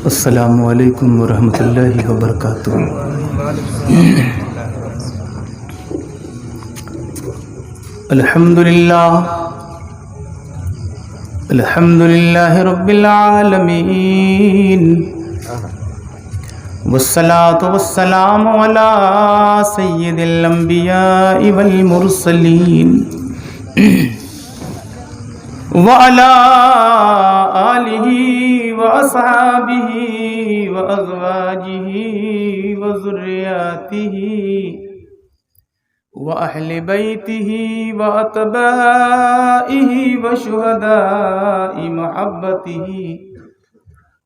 السلام علیکم ورحمۃ اللہ وبرکاتہ۔ الحمد للہ رب العالمین، والصلاة والسلام علی سید الانبیاء والمرسلین وعلى آلہ وأصحابہ وأزواجہ وذریاتہ وأہل بیتہ وأتباعہ وشہداء محبتہ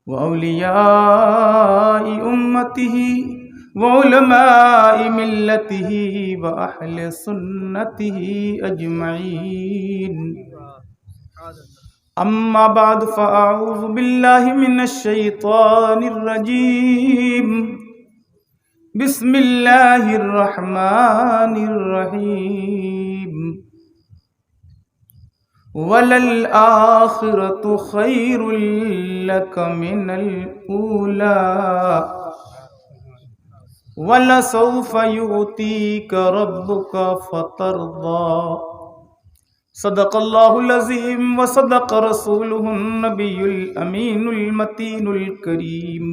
وأولیاء امتہ وعلماء ملتہ وأہل سنتہ اجمعین۔ اما بعد فاعوذ باللہ من الشیطان الرجیم، بسم اللہ الرحمن الرحیم۔ وَلَلْآخِرَةُ خَيْرٌ لَكَ مِنَ الْأُولَىٰ وَلَسَوْفَ يُعْطِيكَ رَبُّكَ فَتَرْضَىٰ۔ صدق اللہ العظیم وصدق رسولہ النبی الامین المتین الکریم،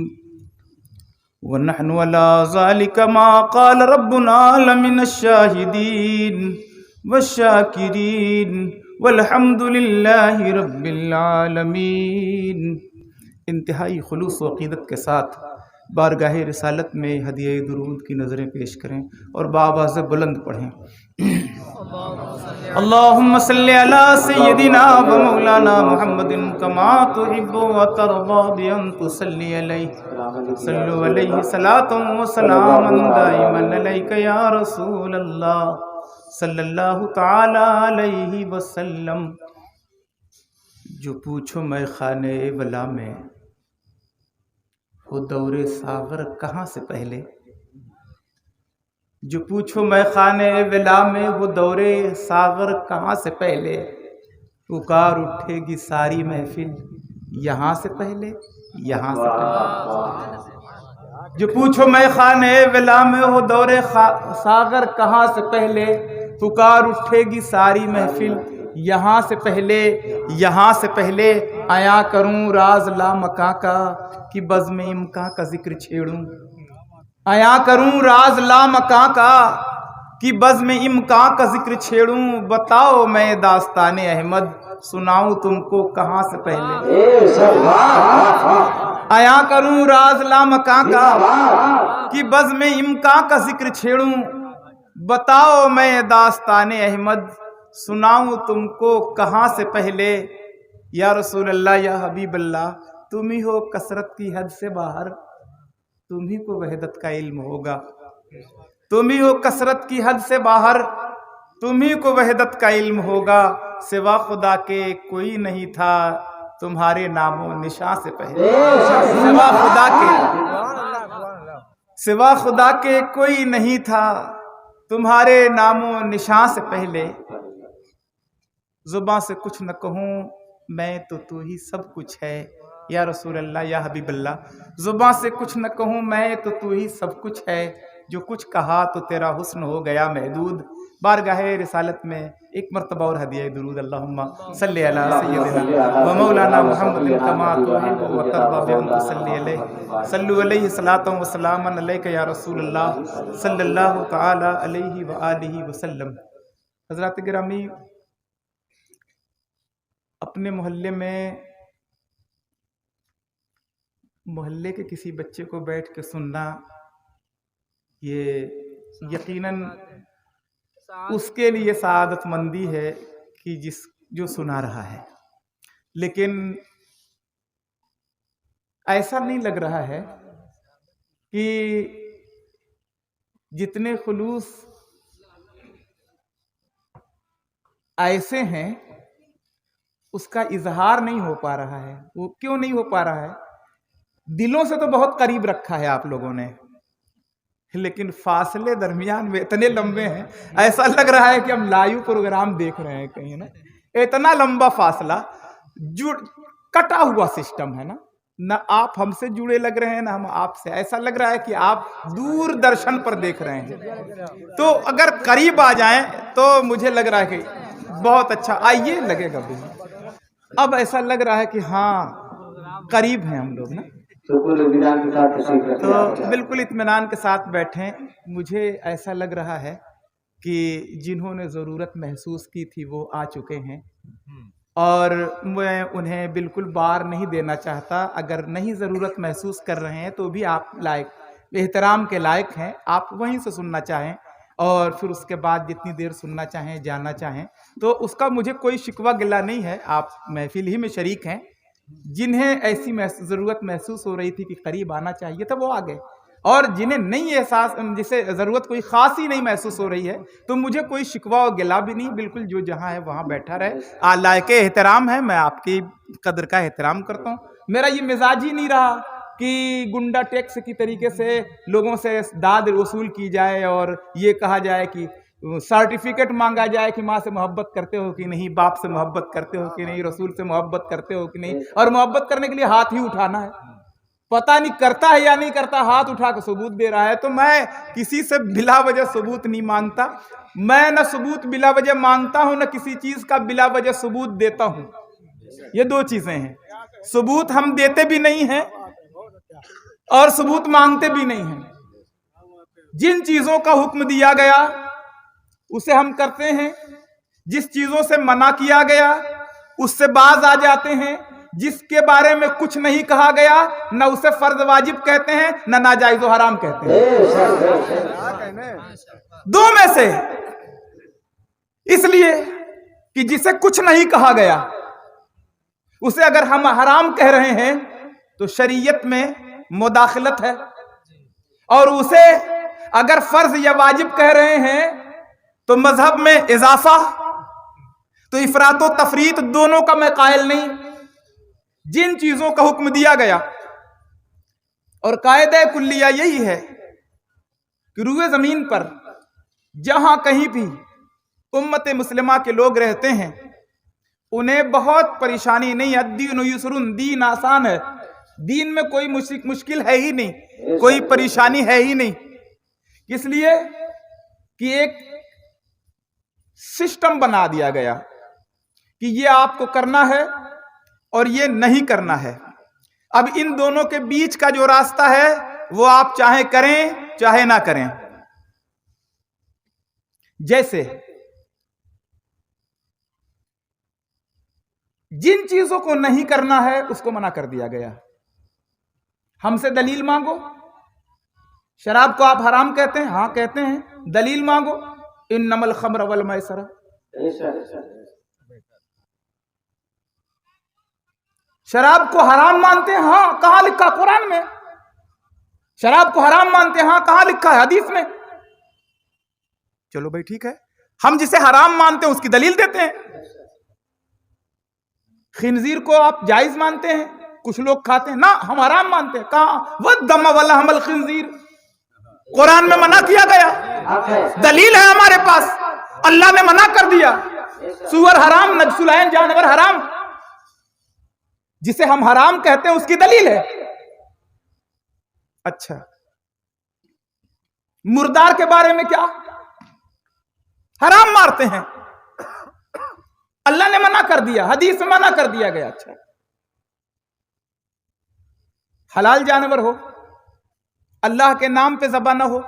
ونحن علی ذلک ما قال ربنا لمن الشاہدین والشاکرین، والحمد للہ رب العالمین۔ انتہائی خلوص و عقیدت کے ساتھ بارگاہ رسالت میں ہدیہ درود کی نظریں پیش کریں اور بآواز بلند پڑھیں۔ اللہم صلی علی سیدنا و مولانا محمد کما تحب و ترضی بان تصلی علیہ، صلو علیہ صلاۃ و سلاما دائما علیک یا رسول اللہ صلی اللہ تعالی علیہ وسلم۔ جو پوچھو میں خانے ولا میں وہ دور ساغر کہاں سے پہلے، جو پوچھو میں خانے ولا میں وہ دور ساغر کہاں سے پہلے، پکار اٹھے گی ساری محفل یہاں سے پہلے، یہاں سے پہلے۔ جو پوچھو میں خانے ولا میں وہ دور ساغر کہاں سے پہلے، پکار اٹھے گی ساری محفل یہاں سے پہلے، یہاں سے پہلے۔ آیا کروں راز لا مکاں کا کہ بزم امکاں کا ذکر چھیڑوں، آیا کروں راز لا مکاں کا کہ بزم امکاں کا ذکر چھیڑوں، بتاؤ میں داستان احمد سناؤں تم کو کہاں سے پہلے۔ آیا کروں راز لا مکاں کا کہ بزم امکاں کا ذکر چھیڑوں، بتاؤ میں داستان احمد سناؤں تم کو کہاں سے پہلے۔ یا رسول اللہ یا حبیب اللہ، تم ہی ہو کثرت کی حد سے باہر، تم ہی کو وحدت کا علم ہوگا، تم ہی ہو کثرت کی حد سے باہر، تم ہی کو وحدت کا علم ہوگا، سوا خدا کے کوئی نہیں تھا تمہارے نام و نشان سے پہلے، سوا خدا کے کوئی نہیں تھا تمہارے نام و نشان سے پہلے۔ زباں سے کچھ نہ کہوں میں تو ہی سب کچھ ہے، یا رسول اللہ یا حبیب اللہ، زباں سے کچھ نہ کہوں میں تو ہی سب کچھ ہے، جو کچھ کہا تو تیرا حسن ہو گیا محدود۔ بارگاہ رسالت میں ایک مرتبہ اور ہدیہ درود، اللہم صلی علی سیدنا و مولانا محمد کما تحب و ترضی بان تصلی علیہ، صلو علیہ صلاۃ و سلاما علیک یا رسول اللہ صلی اللہ تعالی علیہ وآلہ وسلم۔ حضرات گرامی، اپنے محلے میں محلے کے کسی بچے کو بیٹھ کے سننا، یہ یقیناً اس کے لیے سعادت مندی ہے کہ جو سنا رہا ہے، لیکن ایسا نہیں لگ رہا ہے کہ جتنے خلوص ایسے ہیں اس کا اظہار نہیں ہو پا رہا ہے۔ وہ کیوں نہیں ہو پا رہا ہے؟ دلوں سے تو بہت قریب رکھا ہے آپ لوگوں نے، لیکن فاصلے درمیان میں اتنے لمبے ہیں، ایسا لگ رہا ہے کہ ہم لائیو پروگرام دیکھ رہے ہیں کہیں نا، اتنا لمبا فاصلہ، جو کٹا ہوا سسٹم ہے نا، نہ آپ ہم سے جڑے لگ رہے ہیں نہ ہم آپ سے. ایسا لگ رہا ہے کہ آپ دور درشن پر دیکھ رہے ہیں. تو اگر قریب آ جائیں تو مجھے لگ رہا ہے کہ بہت اچھا. آئیے, لگے گا بھی. اب ایسا لگ رہا ہے کہ ہاں قریب ہیں ہم لوگ نا, تو بالکل اطمینان کے ساتھ بیٹھیں. مجھے ایسا لگ رہا ہے کہ جنہوں نے ضرورت محسوس کی تھی وہ آ چکے ہیں, اور میں انہیں بالکل بار نہیں دینا چاہتا. اگر نہیں ضرورت محسوس کر رہے ہیں تو بھی آپ لائق, احترام کے لائق ہیں. آپ وہیں سے سننا چاہیں اور پھر اس کے بعد جتنی دیر سننا چاہیں, جانا چاہیں, تو اس کا مجھے کوئی شکوہ گلہ نہیں ہے. آپ محفل ہی میں شریک ہیں. جنہیں ایسی ضرورت محسوس ہو رہی تھی کہ قریب آنا چاہیے تھا وہ آ گئے, اور جنہیں نہیں احساس, جسے ضرورت کوئی خاص ہی نہیں محسوس ہو رہی ہے, تو مجھے کوئی شکوہ و گلہ بھی نہیں. بالکل جو جہاں ہے وہاں بیٹھا رہے. لائق احترام ہے. میں آپ کی قدر کا احترام کرتا ہوں. میرا یہ مزاج ہی نہیں رہا کہ گنڈا ٹیکس کی طریقے سے لوگوں سے داد وصول کی جائے اور یہ کہا جائے کہ سرٹیفکیٹ مانگا جائے کہ ماں سے محبت کرتے ہو کہ نہیں, باپ سے محبت کرتے ہو کہ نہیں, رسول سے محبت کرتے ہو کہ نہیں, اور محبت کرنے کے لیے ہاتھ ہی اٹھانا ہے. پتہ نہیں کرتا ہے یا نہیں کرتا, ہاتھ اٹھا کے ثبوت دے رہا ہے. تو میں کسی سے بلا وجہ ثبوت نہیں مانگتا. میں نہ ثبوت بلا وجہ مانگتا ہوں, نہ کسی چیز کا بلا وجہ ثبوت دیتا ہوں. یہ دو چیزیں ہیں. ثبوت ہم دیتے بھی نہیں ہیں اور ثبوت مانگتے بھی نہیں ہیں. جن چیزوں کا حکم دیا گیا اسے ہم کرتے ہیں. جس چیزوں سے منع کیا گیا اس سے باز آ جاتے ہیں. جس کے بارے میں کچھ نہیں کہا گیا نہ اسے فرض واجب کہتے ہیں نہ ناجائز و حرام کہتے ہیں. دو میں سے. اس لیے کہ جسے کچھ نہیں کہا گیا اسے اگر ہم حرام کہہ رہے ہیں تو شریعت میں مداخلت ہے, اور اسے اگر فرض یا واجب کہہ رہے ہیں تو مذہب میں اضافہ. تو افراط و تفریط دونوں کا میں قائل نہیں. جن چیزوں کا حکم دیا گیا, اور قاعدہ کلیہ یہی ہے کہ روئے زمین پر جہاں کہیں بھی امت مسلمہ کے لوگ رہتے ہیں انہیں بہت پریشانی نہیں ہے. الدین یسر, دین آسان ہے. دین میں کوئی مشکل ہے ہی نہیں, کوئی پریشانی ہے ہی نہیں. اس لیے کہ ایک سسٹم بنا دیا گیا کہ یہ آپ کو کرنا ہے اور یہ نہیں کرنا ہے. اب ان دونوں کے بیچ کا جو راستہ ہے وہ آپ چاہے کریں چاہے نہ کریں. جیسے جن چیزوں کو نہیں کرنا ہے اس کو منع کر دیا گیا. ہم سے دلیل مانگو. شراب کو آپ حرام کہتے ہیں؟ ہاں کہتے ہیں. دلیل مانگو. انما الخمر والمیسر. شراب کو حرام مانتے ہیں؟ ہاں. کہاں لکھا؟ قرآن میں. شراب کو حرام مانتے ہیں؟ ہاں. کہاں لکھا ہے؟ حدیث میں. چلو بھائی ٹھیک ہے, ہم جسے حرام مانتے ہیں اس کی دلیل دیتے ہیں. خنزیر کو آپ جائز مانتے ہیں؟ کچھ لوگ کھاتے ہیں. نہ, ہم حرام مانتے ہیں. کہاں؟ وَالدَّمَ وَلَحْمَ الْخِنزِيرِ. قرآن میں منع کیا گیا, دلیل ہے ہمارے پاس. اللہ نے منع کر دیا. سور حرام, نجس العین جانور حرام. جسے ہم حرام کہتے ہیں اس کی دلیل ہے. اچھا, مردار کے بارے میں کیا؟ حرام مارتے ہیں. اللہ نے منع کر دیا, حدیث میں منع کر دیا گیا. اچھا, حلال جانور ہو, اللہ کے نام پہ ذبح نہ ہو,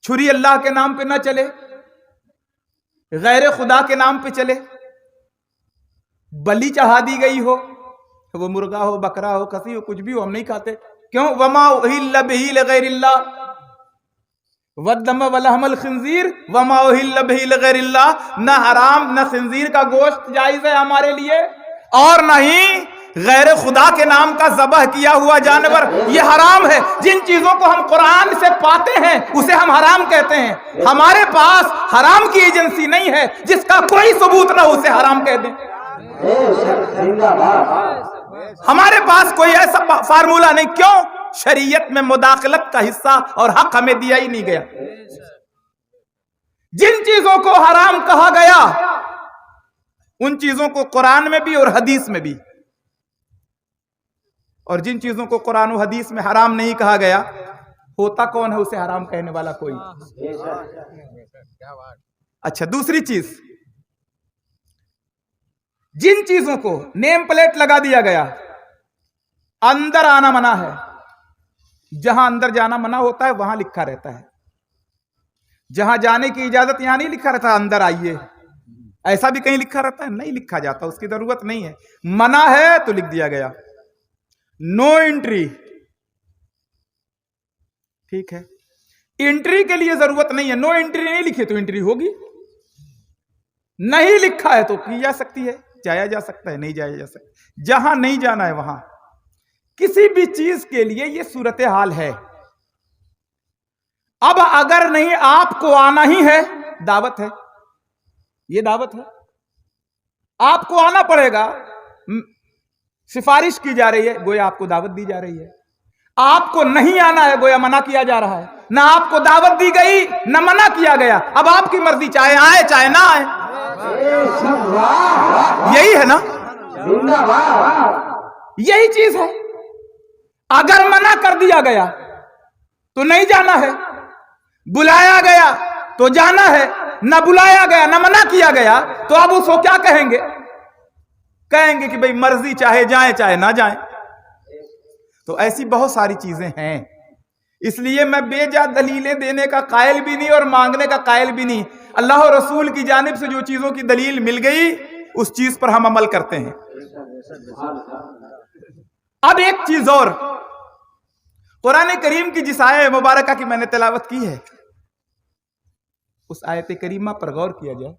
چھری اللہ کے نام پہ نہ چلے, غیر خدا کے نام پہ چلے, بلی چڑھا دی گئی ہو, وہ مرغا ہو, بکرا ہو, کسی ہو, کچھ بھی ہو, ہم نہیں کھاتے. کیوں؟ وما اہل بہ لغیر اللہ والدم ولحم الخنزیر وما اہل بہ لغیر اللہ. نہ حرام نہ خنزیر کا گوشت جائز ہے ہمارے لیے, اور نہ ہی غیر خدا کے نام کا ذبح کیا ہوا جانور یہ حرام ہے. جن چیزوں کو ہم قرآن سے پاتے ہیں اسے ہم حرام کہتے ہیں. ہمارے پاس حرام کی ایجنسی نہیں ہے جس کا کوئی ثبوت نہ ہو اسے حرام کہہ دیں. ہمارے پاس کوئی ایسا فارمولہ نہیں. کیوں؟ شریعت میں مداخلت کا حصہ اور حق ہمیں دیا ہی نہیں گیا. جن چیزوں کو حرام کہا گیا ان چیزوں کو قرآن میں بھی اور حدیث میں بھی اور جن چیزوں کو قرآن و حدیث میں حرام نہیں کہا گیا، ہوتا کون ہے اسے حرام کہنے والا؟ کوئی۔ اچھا، دوسری چیز، جن چیزوں کو نیم پلیٹ لگا دیا گیا، اندر آنا منع ہے، جہاں اندر جانا منع ہوتا ہے وہاں لکھا رہتا ہے، جہاں جانے کی اجازت یہاں نہیں لکھا رہتا اندر آئیے، ایسا بھی کہیں لکھا رہتا ہے؟ نہیں لکھا جاتا، اس کی ضرورت نہیں ہے، منع ہے تو لکھ دیا گیا، نو انٹری، ٹھیک ہے، انٹری کے لیے ضرورت نہیں ہے، نو انٹری نہیں لکھے تو انٹری ہوگی، نہیں لکھا ہے تو کی جا سکتی ہے، جایا جا سکتا ہے، نہیں جایا جا سکتا، جہاں نہیں جانا ہے وہاں۔ کسی بھی چیز کے لیے یہ صورتحال ہے۔ اب اگر نہیں آپ کو آنا ہی ہے، دعوت ہے، یہ دعوت ہے، آپ کو آنا پڑے گا، سفارش کی جا رہی ہے، گویا آپ کو دعوت دی جا رہی ہے۔ آپ کو نہیں آنا ہے، گویا منع کیا جا رہا ہے، نہ آپ کو دعوت دی گئی نہ منع کیا گیا، اب آپ کی مرضی، چاہے آئے چاہے نہ آئے، یہی ہے نا، یہی چیز ہے۔ اگر منع کر دیا گیا تو نہیں جانا ہے، بلایا گیا تو جانا ہے، نہ بلایا گیا نہ منع کیا گیا تو اب اس کو کیا کہیں گے؟ کہیں گے کہ بھئی مرضی، چاہے جائیں چاہے نہ جائیں۔ تو ایسی بہت ساری چیزیں ہیں، اس لیے میں بے جا دلیلیں دینے کا قائل بھی نہیں اور مانگنے کا قائل بھی نہیں۔ اللہ اور رسول کی جانب سے جو چیزوں کی دلیل مل گئی اس چیز پر ہم عمل کرتے ہیں۔ اب ایک چیز اور، قرآن کریم کی جس آیت مبارکہ کی میں نے تلاوت کی ہے، اس آیت کریمہ پر غور کیا جائے۔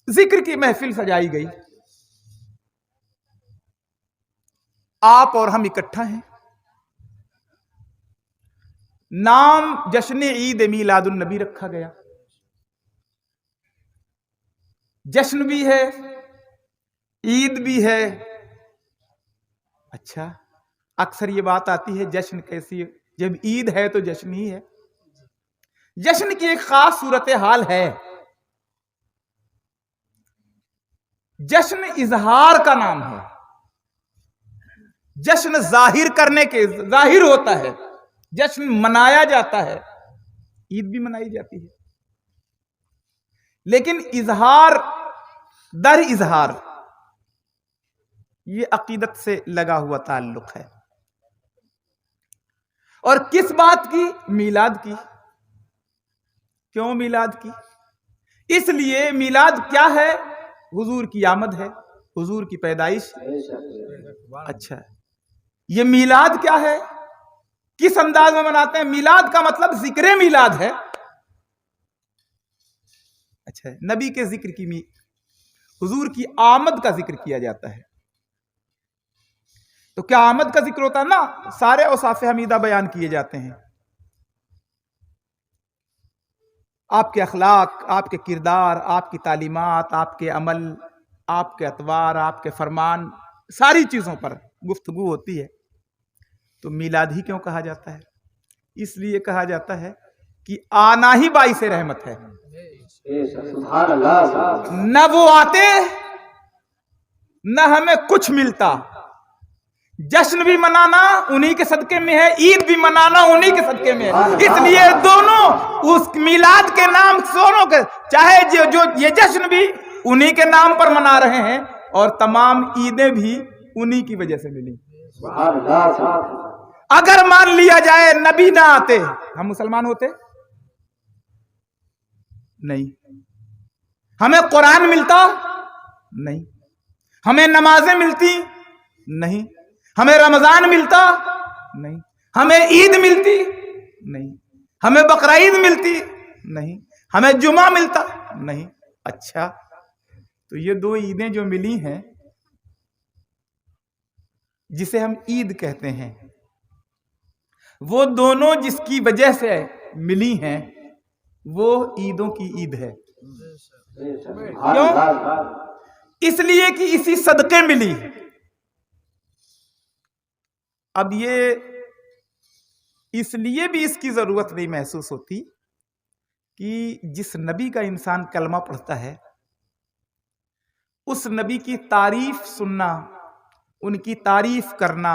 ذکر کی محفل سجائی گئی، آپ اور ہم اکٹھا ہیں، نام جشن عید میلاد النبی رکھا گیا، جشن بھی ہے، عید بھی ہے۔ اچھا، اکثر یہ بات آتی ہے جشن کیسی ہے؟ جب عید ہے تو جشن ہی ہے۔ جشن کی ایک خاص صورتحال ہے، جشن اظہار کا نام ہے، جشن ظاہر کرنے کے، ظاہر ہوتا ہے، جشن منایا جاتا ہے، عید بھی منائی جاتی ہے، لیکن اظہار در اظہار یہ عقیدت سے لگا ہوا تعلق ہے۔ اور کس بات کی؟ میلاد کی۔ کیوں میلاد کی؟ اس لیے میلاد کیا ہے؟ حضور کی آمد ہے، حضور کی پیدائش۔ اچھا، یہ میلاد کیا ہے؟ کس انداز میں مناتے ہیں؟ میلاد کا مطلب ذکر میلاد ہے۔ اچھا، نبی کے ذکر کی، حضور کی آمد کا ذکر کیا جاتا ہے۔ تو کیا آمد کا ذکر ہوتا ہے؟ نا، سارے اوصاف حمیدہ بیان کیے جاتے ہیں، آپ کے اخلاق، آپ کے کردار، آپ کی تعلیمات، آپ کے عمل، آپ کے اطوار، آپ کے فرمان، ساری چیزوں پر گفتگو ہوتی ہے۔ تو میلاد ہی کیوں کہا جاتا ہے؟ اس لیے کہا جاتا ہے کہ آنا ہی باعث رحمت ہے، نہ وہ آتے نہ ہمیں کچھ ملتا۔ جشن بھی منانا انہی کے صدقے میں ہے، عید بھی منانا انہی کے صدقے میں ہے، اس لیے دونوں اس میلاد کے نام دونوں کے، چاہے جو یہ جشن بھی انہی کے نام پر منا رہے ہیں اور تمام عیدیں بھی انہی کی وجہ سے ملی۔ اگر مان لیا جائے نبی نہ آتے، ہم مسلمان ہوتے؟ نہیں۔ ہمیں قرآن ملتا؟ نہیں۔ ہمیں نمازیں ملتی؟ نہیں۔ ہمیں رمضان ملتا؟ نہیں۔ ہمیں عید ملتی؟ نہیں۔ ہمیں بقرعید ملتی؟ نہیں۔ ہمیں جمعہ ملتا؟ نہیں۔ اچھا، تو یہ دو عیدیں جو ملی ہیں جسے ہم عید کہتے ہیں، وہ دونوں جس کی وجہ سے ملی ہیں وہ عیدوں کی عید ہے۔ کیوں؟ اس لیے کہ اسی صدقے ملی۔ اب یہ اس لیے بھی اس کی ضرورت نہیں محسوس ہوتی کہ جس نبی کا انسان کلمہ پڑھتا ہے اس نبی کی تعریف سننا، ان کی تعریف کرنا،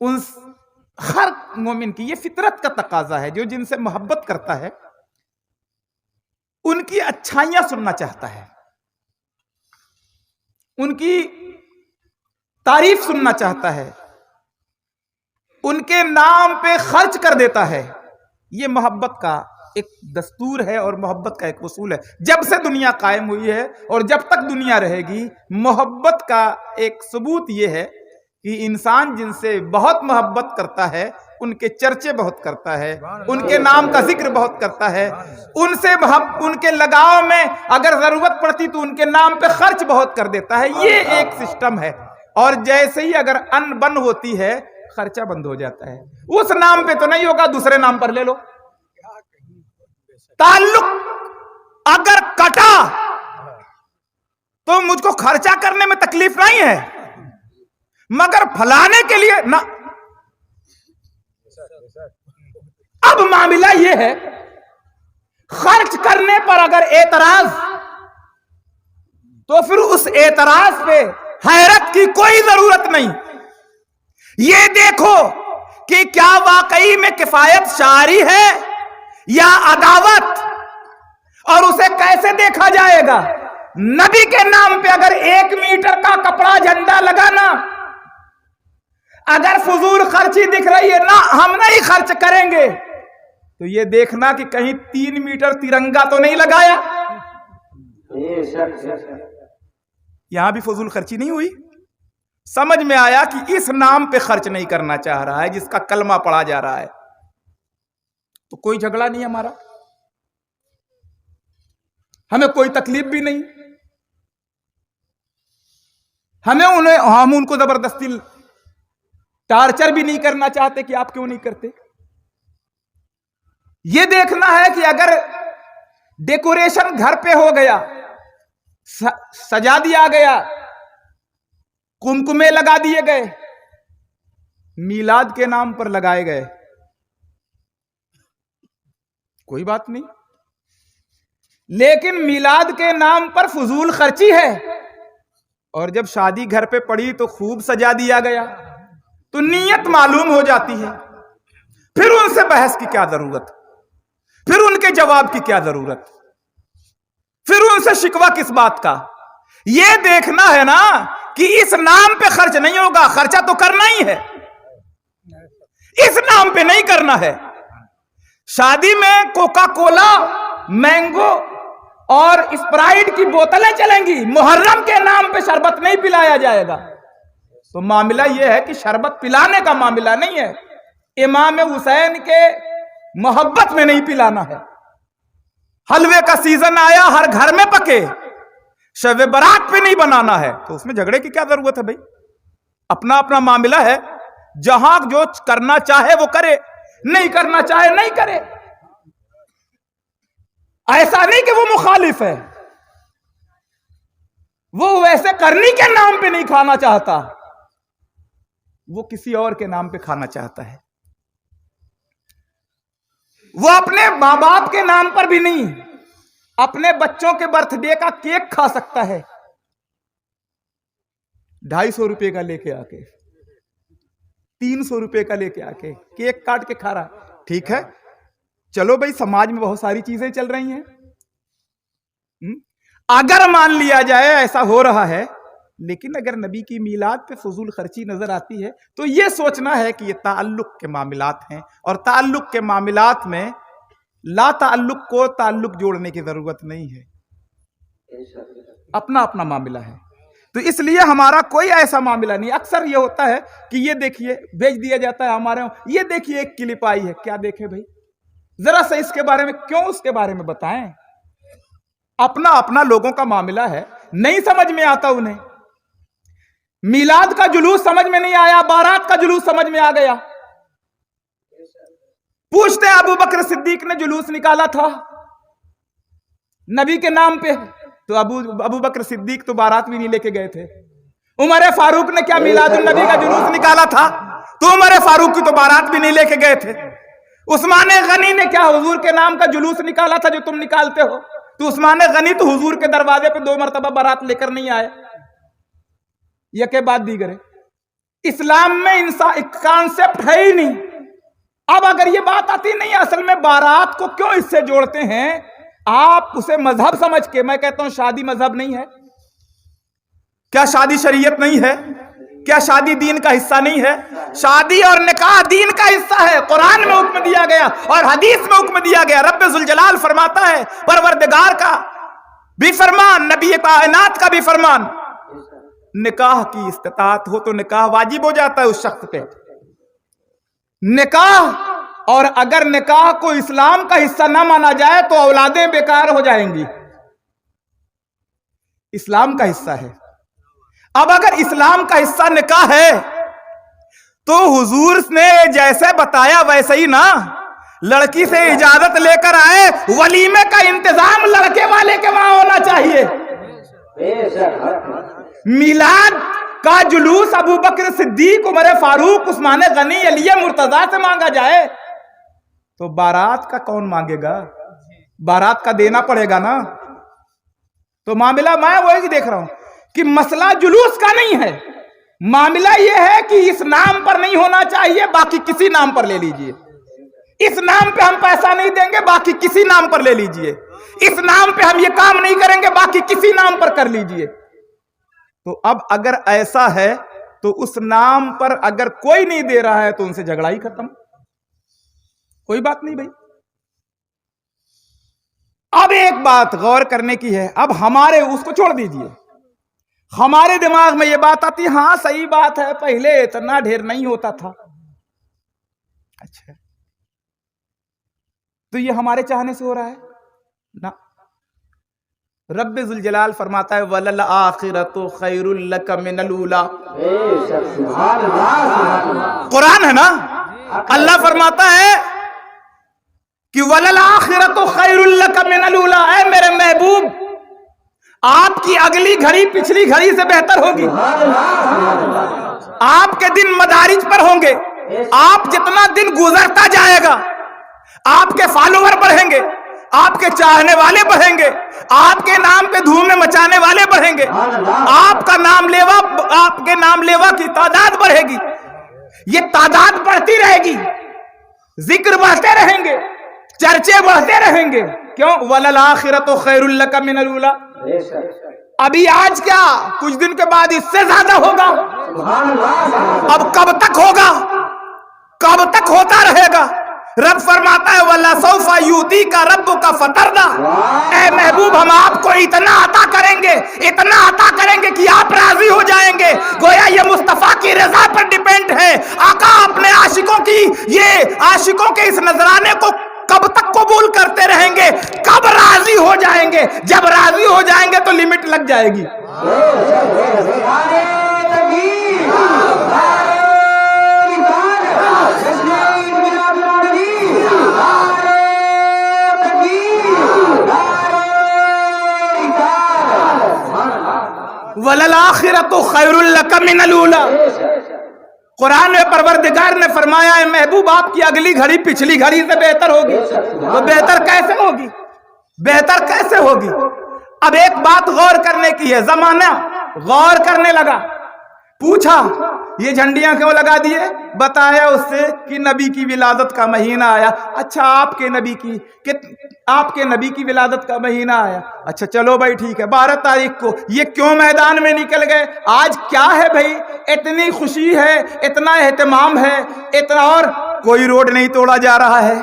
ان ہر مومن کی یہ فطرت کا تقاضا ہے، جو جن سے محبت کرتا ہے ان کی اچھائیاں سننا چاہتا ہے، ان کی تعریف سننا چاہتا ہے، ان کے نام پہ خرچ کر دیتا ہے۔ یہ محبت کا ایک دستور ہے اور محبت کا ایک اصول ہے، جب سے دنیا قائم ہوئی ہے اور جب تک دنیا رہے گی۔ محبت کا ایک ثبوت یہ ہے کہ انسان جن سے بہت محبت کرتا ہے ان کے چرچے بہت کرتا ہے، ان کے نام کا ذکر بہت کرتا ہے، ان سے ان کے لگاؤ میں اگر ضرورت پڑتی تو ان کے نام پہ خرچ بہت کر دیتا ہے۔ یہ ایک سسٹم ہے، اور جیسے ہی اگر ان بن ہوتی ہے خرچہ بند ہو جاتا ہے۔ اس نام پہ تو نہیں ہوگا، دوسرے نام پر لے لو۔ تعلق اگر کٹا تو مجھ کو خرچہ کرنے میں تکلیف نہیں ہے، مگر پھلانے کے لیے نہ۔ اب معاملہ یہ ہے، خرچ کرنے پر اگر اعتراض تو پھر اس اعتراض پہ حیرت کی کوئی ضرورت نہیں۔ یہ دیکھو کہ کیا واقعی میں کفایت شعاری ہے یا عداوت، اور اسے کیسے دیکھا جائے گا؟ نبی کے نام پہ اگر 1 میٹر کا کپڑا جھنڈا لگانا، اگر فضول خرچی دکھ رہی ہے نا ہم نہیں خرچ کریں گے، تو یہ دیکھنا کہ کہیں 3 میٹر ترنگا تو نہیں لگایا۔ یہاں بھی فضول خرچی نہیں ہوئی۔ سمجھ میں آیا کہ اس نام پہ خرچ نہیں کرنا چاہ رہا ہے جس کا کلمہ پڑھا جا رہا ہے، تو کوئی جھگڑا نہیں ہمارا، ہمیں کوئی تکلیف بھی نہیں، ہم ان کو زبردستی ٹارچر بھی نہیں کرنا چاہتے کہ آپ کیوں نہیں کرتے۔ یہ دیکھنا ہے کہ اگر ڈیکوریشن گھر پہ ہو گیا، سجا دیا گیا، کمکمے لگا دیے گئے، میلاد کے نام پر لگائے گئے، کوئی بات نہیں، لیکن میلاد کے نام پر فضول خرچی ہے، اور جب شادی گھر پہ پڑی تو خوب سجا دیا گیا، تو نیت معلوم ہو جاتی ہے۔ پھر ان سے بحث کی کیا ضرورت، پھر ان کے جواب کی کیا ضرورت، پھر ان سے شکوہ کس بات کا؟ یہ دیکھنا ہے نا کہ اس نام پہ خرچ نہیں ہوگا، خرچہ تو کرنا ہی ہے، اس نام پہ نہیں کرنا ہے۔ شادی میں کوکا کولا، مینگو اور اسپرائٹ کی بوتلیں چلیں گی، محرم کے نام پہ شربت نہیں پلایا جائے گا۔ تو معاملہ یہ ہے کہ شربت پلانے کا معاملہ نہیں ہے، امام حسین کے محبت میں نہیں پلانا ہے۔ حلوے کا سیزن آیا، ہر گھر میں پکے، شب برات پہ نہیں بنانا ہے، تو اس میں جھگڑے کی کیا ضرورت ہے بھائی؟ اپنا اپنا معاملہ ہے، جہاں جو کرنا چاہے وہ کرے، نہیں کرنا چاہے نہیں کرے۔ ایسا نہیں کہ وہ مخالف ہے، وہ ویسے کرنی کے نام پہ نہیں کھانا چاہتا، وہ کسی اور کے نام پہ کھانا چاہتا ہے۔ وہ اپنے ماں باپ کے نام پر بھی نہیں، اپنے بچوں کے برتھ ڈے کا کیک کھا سکتا ہے 250 روپے کا لے کے آ کے، 300 روپے کا لے کے آ کے کیک کاٹ کے کھا رہا، ٹھیک ہے، چلو بھائی سماج میں بہت ساری چیزیں چل رہی ہیں۔ اگر مان لیا جائے ایسا ہو رہا ہے، لیکن اگر نبی کی میلاد پہ فضول خرچی نظر آتی ہے تو یہ سوچنا ہے کہ یہ تعلق کے معاملات ہیں، اور تعلق کے معاملات میں لا تعلق کو تعلق جوڑنے کی ضرورت نہیں ہے، اپنا اپنا معاملہ ہے۔ تو اس لیے ہمارا کوئی ایسا معاملہ نہیں۔ اکثر یہ ہوتا ہے کہ یہ دیکھیے بیچ دیا جاتا ہے ہمارے، یہ دیکھیے ایک کلپ آئی ہے، کیا دیکھے بھائی، ذرا سا اس کے بارے میں کیوں اس کے بارے میں بتائیں۔ اپنا اپنا لوگوں کا معاملہ ہے، نہیں سمجھ میں آتا انہیں۔ میلاد کا جلوس سمجھ میں نہیں آیا، بارات کا جلوس سمجھ میں آ گیا۔ پوچھتے ہیں ابو بکر صدیق نے جلوس نکالا تھا نبی کے نام پہ، تو ابو بکر صدیق تو بارات بھی نہیں لے کے گئے تھے۔ عمر فاروق نے کیا میلاد النبی کا جلوس نکالا تھا، تو عمر فاروق کی تو بارات بھی نہیں لے کے گئے تھے۔ عثمان غنی نے کیا حضور کے نام کا جلوس نکالا تھا جو تم نکالتے ہو، تو عثمان غنی تو حضور کے دروازے پہ 2 مرتبہ بارات لے کر نہیں آئے، یہ کے بعد دیگرے۔ اسلام میں کانسیپٹ ہے ہی نہیں. اب اگر یہ بات آتی نہیں اصل میں بارات کو کیوں اس سے جوڑتے ہیں آپ اسے مذہب سمجھ کے. میں کہتا ہوں شادی مذہب نہیں ہے کیا؟ شادی شریعت نہیں ہے کیا؟ شادی دین کا حصہ نہیں ہے؟ شادی اور نکاح دین کا حصہ ہے. قرآن میں حکم دیا گیا اور حدیث میں حکم دیا گیا. رب ذوالجلال فرماتا ہے، پروردگار کا بھی فرمان، نبی کائنات کا بھی فرمان، نکاح کی استطاعت ہو تو نکاح واجب ہو جاتا ہے اس شخص پہ. نکاح، اور اگر نکاح کو اسلام کا حصہ نہ مانا جائے تو اولادیں بیکار ہو جائیں گی. اسلام کا حصہ ہے. اب اگر اسلام کا حصہ نکاح ہے تو حضور نے جیسے بتایا ویسے ہی نا. لڑکی سے اجازت لے کر آئے، ولیمے کا انتظام لڑکے والے کے وہاں ہونا چاہیے. میلاد کا جلوس ابو بکر صدیق، عمر فاروق، عثمان غنی، علی مرتضیٰ سے مانگا جائے تو بارات کا کون مانگے گا؟ بارات کا دینا پڑے گا نا. تو معاملہ میں وہی دیکھ رہا ہوں کہ مسئلہ جلوس کا نہیں ہے. معاملہ یہ ہے کہ اس نام پر نہیں ہونا چاہیے، باقی کسی نام پر لے لیجئے. اس نام پہ ہم پیسہ نہیں دیں گے، باقی کسی نام پر لے لیجئے. اس نام پہ ہم یہ کام نہیں کریں گے، باقی کسی نام پر کر لیجئے. تو اب اگر ایسا ہے تو اس نام پر اگر کوئی نہیں دے رہا ہے تو ان سے جھگڑا ہی ختم. کوئی بات نہیں بھائی. اب ایک بات غور کرنے کی ہے. اب ہمارے اس کو چھوڑ دیجئے، ہمارے دماغ میں یہ بات آتی، ہاں صحیح بات ہے، پہلے اتنا ڈھیر نہیں ہوتا تھا. اچھا تو یہ ہمارے چاہنے سے ہو رہا ہے نا. رب ذوالجلال فرماتا ہے وَلَلْآخِرَةُ خَيْرٌ لَكَ مِنَ الْأُولَىٰ. قرآن ہے نا. اللہ فرماتا ہے کہ وَلَلْآخِرَةُ خَيْرٌ لَكَ مِنَ الْأُولَىٰ. اے میرے محبوب، آپ کی اگلی گھڑی پچھلی گھڑی سے بہتر ہوگی. آپ کے دن مدارج پر ہوں گے. آپ جتنا دن گزرتا جائے گا آپ کے فالوور بڑھیں گے، آپ کے چاہنے والے بڑھیں گے، آپ کے نام پہ دھوم مچانے والے بڑھیں گے، آپ کے نام لیوا کی تعداد بڑھے گی. یہ تعداد بڑھتی رہے گی، ذکر بڑھتے رہیں گے، چرچے بڑھتے رہیں گے. کیوں؟ وَلَلْآخِرَةُ خَيْرٌ لَكَ مِنَ الْأُولَىٰ. ابھی آج کیا، کچھ دن کے بعد اس سے زیادہ ہوگا. اب کب تک ہوگا؟ کب تک ہوتا رہے گا؟ رب فرماتا ہے وَلَسَوْفَ يُؤْتِيكَ رَبُّكَ فَتَرْضَىٰ. اے محبوب ہم آپ کو اتنا عطا کریں گے، اتنا عطا کریں گے کہ آپ راضی ہو جائیں گے. گویا یہ مصطفیٰ کی رضا پر ڈیپینڈ ہے. آقا اپنے عاشقوں کی یہ عاشقوں کے اس نذرانے کو کب تک قبول کرتے رہیں گے؟ کب راضی ہو جائیں گے؟ جب راضی ہو جائیں گے تو لمٹ لگ جائے گی. وَلَلْآخِرَةُ خَيْرٌ لَكَ مِنَ الْأُولَىٰ. قرآن میں پروردگار نے فرمایا ہے محبوب آپ کی اگلی گھڑی پچھلی گھڑی سے بہتر ہوگی. وہ بہتر کیسے ہوگی؟ بہتر کیسے ہوگی؟ اب ایک بات غور کرنے کی ہے. زمانہ غور کرنے لگا، پوچھا یہ جھنڈیاں کیوں لگا دیے؟ بتایا اس سے کہ نبی کی ولادت کا مہینہ آیا. اچھا آپ کے نبی کی ولادت کا مہینہ آیا. اچھا چلو بھائی ٹھیک ہے. 12 تاریخ کو یہ کیوں میدان میں نکل گئے؟ آج کیا ہے بھائی؟ اتنی خوشی ہے، اتنا اہتمام ہے، اتنا، اور کوئی روڈ نہیں توڑا جا رہا ہے،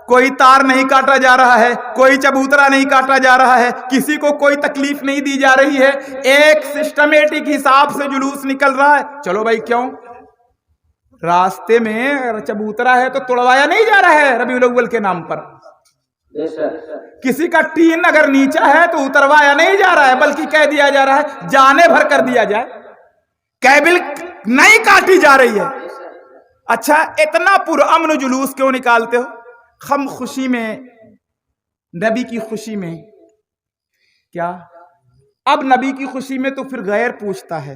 کوئی تار نہیں کاٹا جا رہا ہے، کوئی چبوترا نہیں کاٹا جا رہا ہے، کسی کو کوئی تکلیف نہیں دی جا رہی ہے. ایک سسٹمیٹک حساب سے جلوس نکل رہا ہے. چلو بھائی کیوں؟ راستے میں چبوترا ہے تو توڑوایا نہیں جا رہا ہے ربیع الاول کے نام پر. کسی کا ٹین اگر نیچا ہے تو اتروایا نہیں جا رہا ہے، بلکہ کہہ دیا جا رہا ہے جانے بھر کر دیا جائے، کیبل نہیں کاٹی جا رہی ہے. اچھا اتنا پرامن جلوس کیوں نکالتے ہو؟ ہم خوشی میں، نبی کی خوشی میں کیا؟ اب نبی کی خوشی میں تو پھر غیر پوچھتا ہے،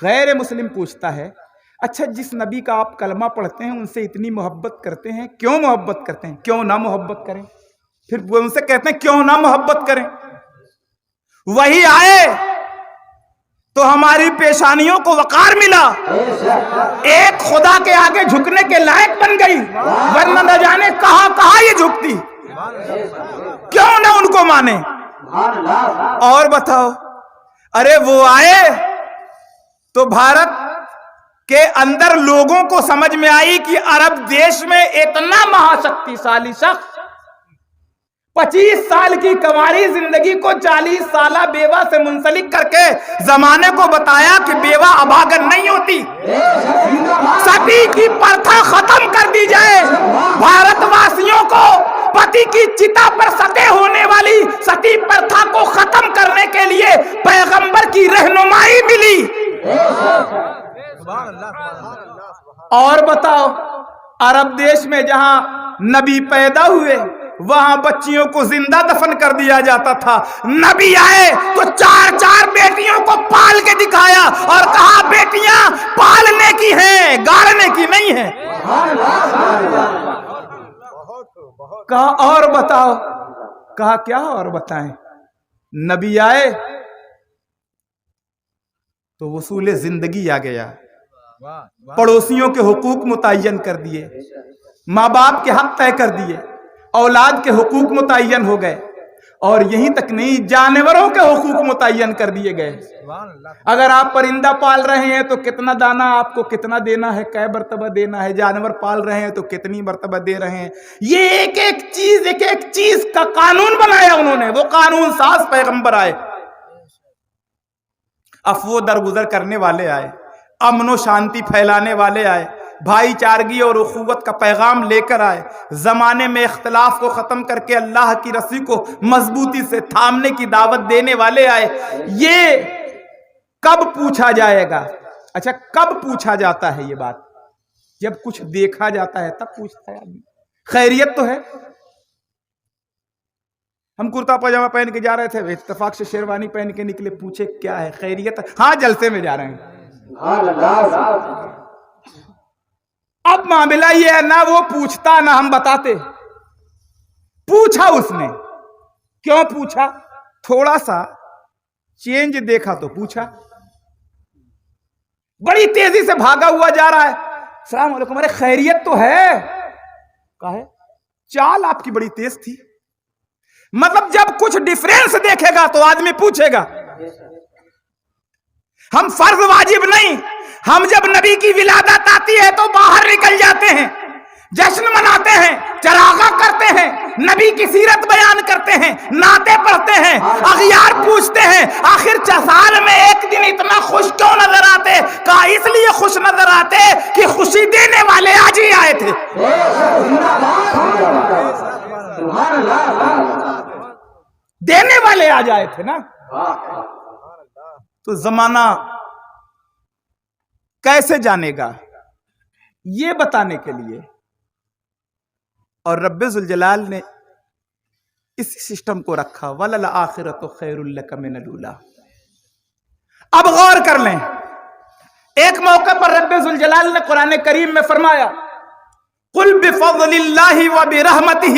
غیر مسلم پوچھتا ہے اچھا جس نبی کا آپ کلمہ پڑھتے ہیں ان سے اتنی محبت کرتے ہیں، کیوں محبت کرتے ہیں؟ کیوں نہ محبت کریں؟ پھر وہ ان سے کہتے ہیں کیوں نہ محبت کریں؟ وہی آئے تو ہماری پیشانیوں کو وقار ملا، ایک خدا کے آگے جھکنے کے لائق بن گئی، ورنہ نہ جانے کہاں کہاں یہ جھکتی، کیوں نہ ان کو مانے۔ اور بتاؤ، ارے وہ آئے تو بھارت کے اندر لوگوں کو سمجھ میں آئی کہ عرب دیش میں اتنا مہاشکتیشالی شخص 25 سال کی کنواری زندگی کو 40 سالہ بیوہ سے منسلک کر کے زمانے کو بتایا کہ بیوہ ابھاگن نہیں ہوتی، ستی کی پرتھا ختم کر دی جائے، بھارت واسیوں کو پتی کی چتا پر ستے ہونے والی ستی پرتھا کو ختم کرنے کے لیے پیغمبر کی رہنمائی ملی۔ اور بتاؤ، عرب دیش میں جہاں نبی پیدا ہوئے وہاں بچیوں کو زندہ دفن کر دیا جاتا تھا، نبی آئے تو 4 بیٹیوں کو پال کے دکھایا اور کہا بیٹیاں پالنے کی ہیں، گاڑنے کی نہیں ہیں۔ کہا اور بتاؤ، کہا کیا اور بتائیں؟ نبی آئے تو وصول زندگی آ گیا، پڑوسیوں کے حقوق متعین کر دیے، ماں باپ کے حق طے کر دیے، اولاد کے حقوق متعین ہو گئے، اور یہیں تک نہیں، جانوروں کے حقوق متعین کر دیے گئے۔ اگر آپ پرندہ پال رہے ہیں تو کتنا دانہ آپ کو کتنا دینا ہے، کئی مرتبہ دینا ہے، جانور پال رہے ہیں تو کتنی مرتبہ دے رہے ہیں، یہ ایک ایک چیز کا قانون بنایا انہوں نے۔ وہ قانون ساز پیغمبر آئے، افو درگزر کرنے والے آئے، امن و شانتی پھیلانے والے آئے، بھائی چارگی اور اخوت کا پیغام لے کر آئے، زمانے میں اختلاف کو ختم کر کے اللہ کی رسی کو مضبوطی سے تھامنے کی دعوت دینے والے آئے۔ یہ کب پوچھا جائے گا؟ اچھا، کب پوچھا جاتا ہے یہ بات؟ جب کچھ دیکھا جاتا ہے تب پوچھتا ہے آدمی۔ خیریت تو ہے؟ ہم کرتا پاجامہ پہن کے جا رہے تھے، اتفاق سے شیروانی پہن کے نکلے، پوچھے کیا ہے؟ خیریت؟ ہاں جلسے میں جا رہے ہیں۔ اب معاملہ یہ ہے، نہ وہ پوچھتا نہ ہم بتاتے۔ پوچھا اس نے، کیوں پوچھا؟ تھوڑا سا چینج دیکھا تو پوچھا۔ بڑی تیزی سے بھاگا ہوا جا رہا ہے، السلام علیکم، ارے خیریت تو ہے؟ کہا ہے، چال آپ کی بڑی تیز تھی۔ مطلب جب کچھ ڈیفرنس دیکھے گا تو آدمی پوچھے گا۔ ہم فرض واجب نہیں، ہم جب نبی کی ولادت آتی ہے تو باہر نکل جاتے ہیں، جشن مناتے ہیں، چراغاں کرتے ہیں، نبی کی سیرت بیان کرتے ہیں، نعتیں پڑھتے ہیں، اغیار پوچھتے ہیں، آخر سال میں ایک دن اتنا خوش کیوں نظر آتے؟ کہا اس لیے خوش نظر آتے کہ خوشی دینے والے آج ہی آئے تھے۔ دینے والے آج آئے تھے نا۔ تو زمانہ کیسے جانے گا یہ بتانے کے لیے، اور رب ذوالجلال نے اس سسٹم کو رکھا، وَلَلْآخِرَةُ خَيْرٌ لَكَ مِنَ الْأُولَىٰ۔ اب غور کر لیں، ایک موقع پر رب ذوالجلال نے قرآن کریم میں فرمایا، قُلْ بِفَضْلِ اللَّهِ وَبِرَحْمَتِهِ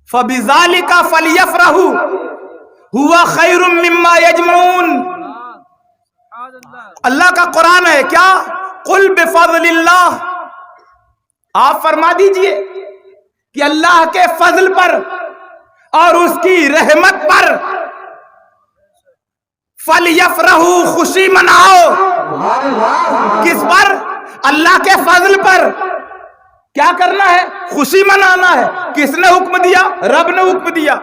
فَبِذَلِكَ فَلْيَفْرَحُوا هُوَ خَيْرٌ مِّمَّا يَجْمَعُونَ۔ اللہ کا قرآن ہے، کیا؟ قُلْ بِفَضْلِ اللَّهِ، آپ فرما دیجئے کہ اللہ کے فضل پر اور اس کی رحمت پر فَلْيَفْرَحُوا، خوشی مناؤ۔ کس پر؟ اللہ کے فضل پر۔ کیا کرنا ہے؟ خوشی منانا ہے۔ کس نے حکم دیا؟ رب نے حکم دیا۔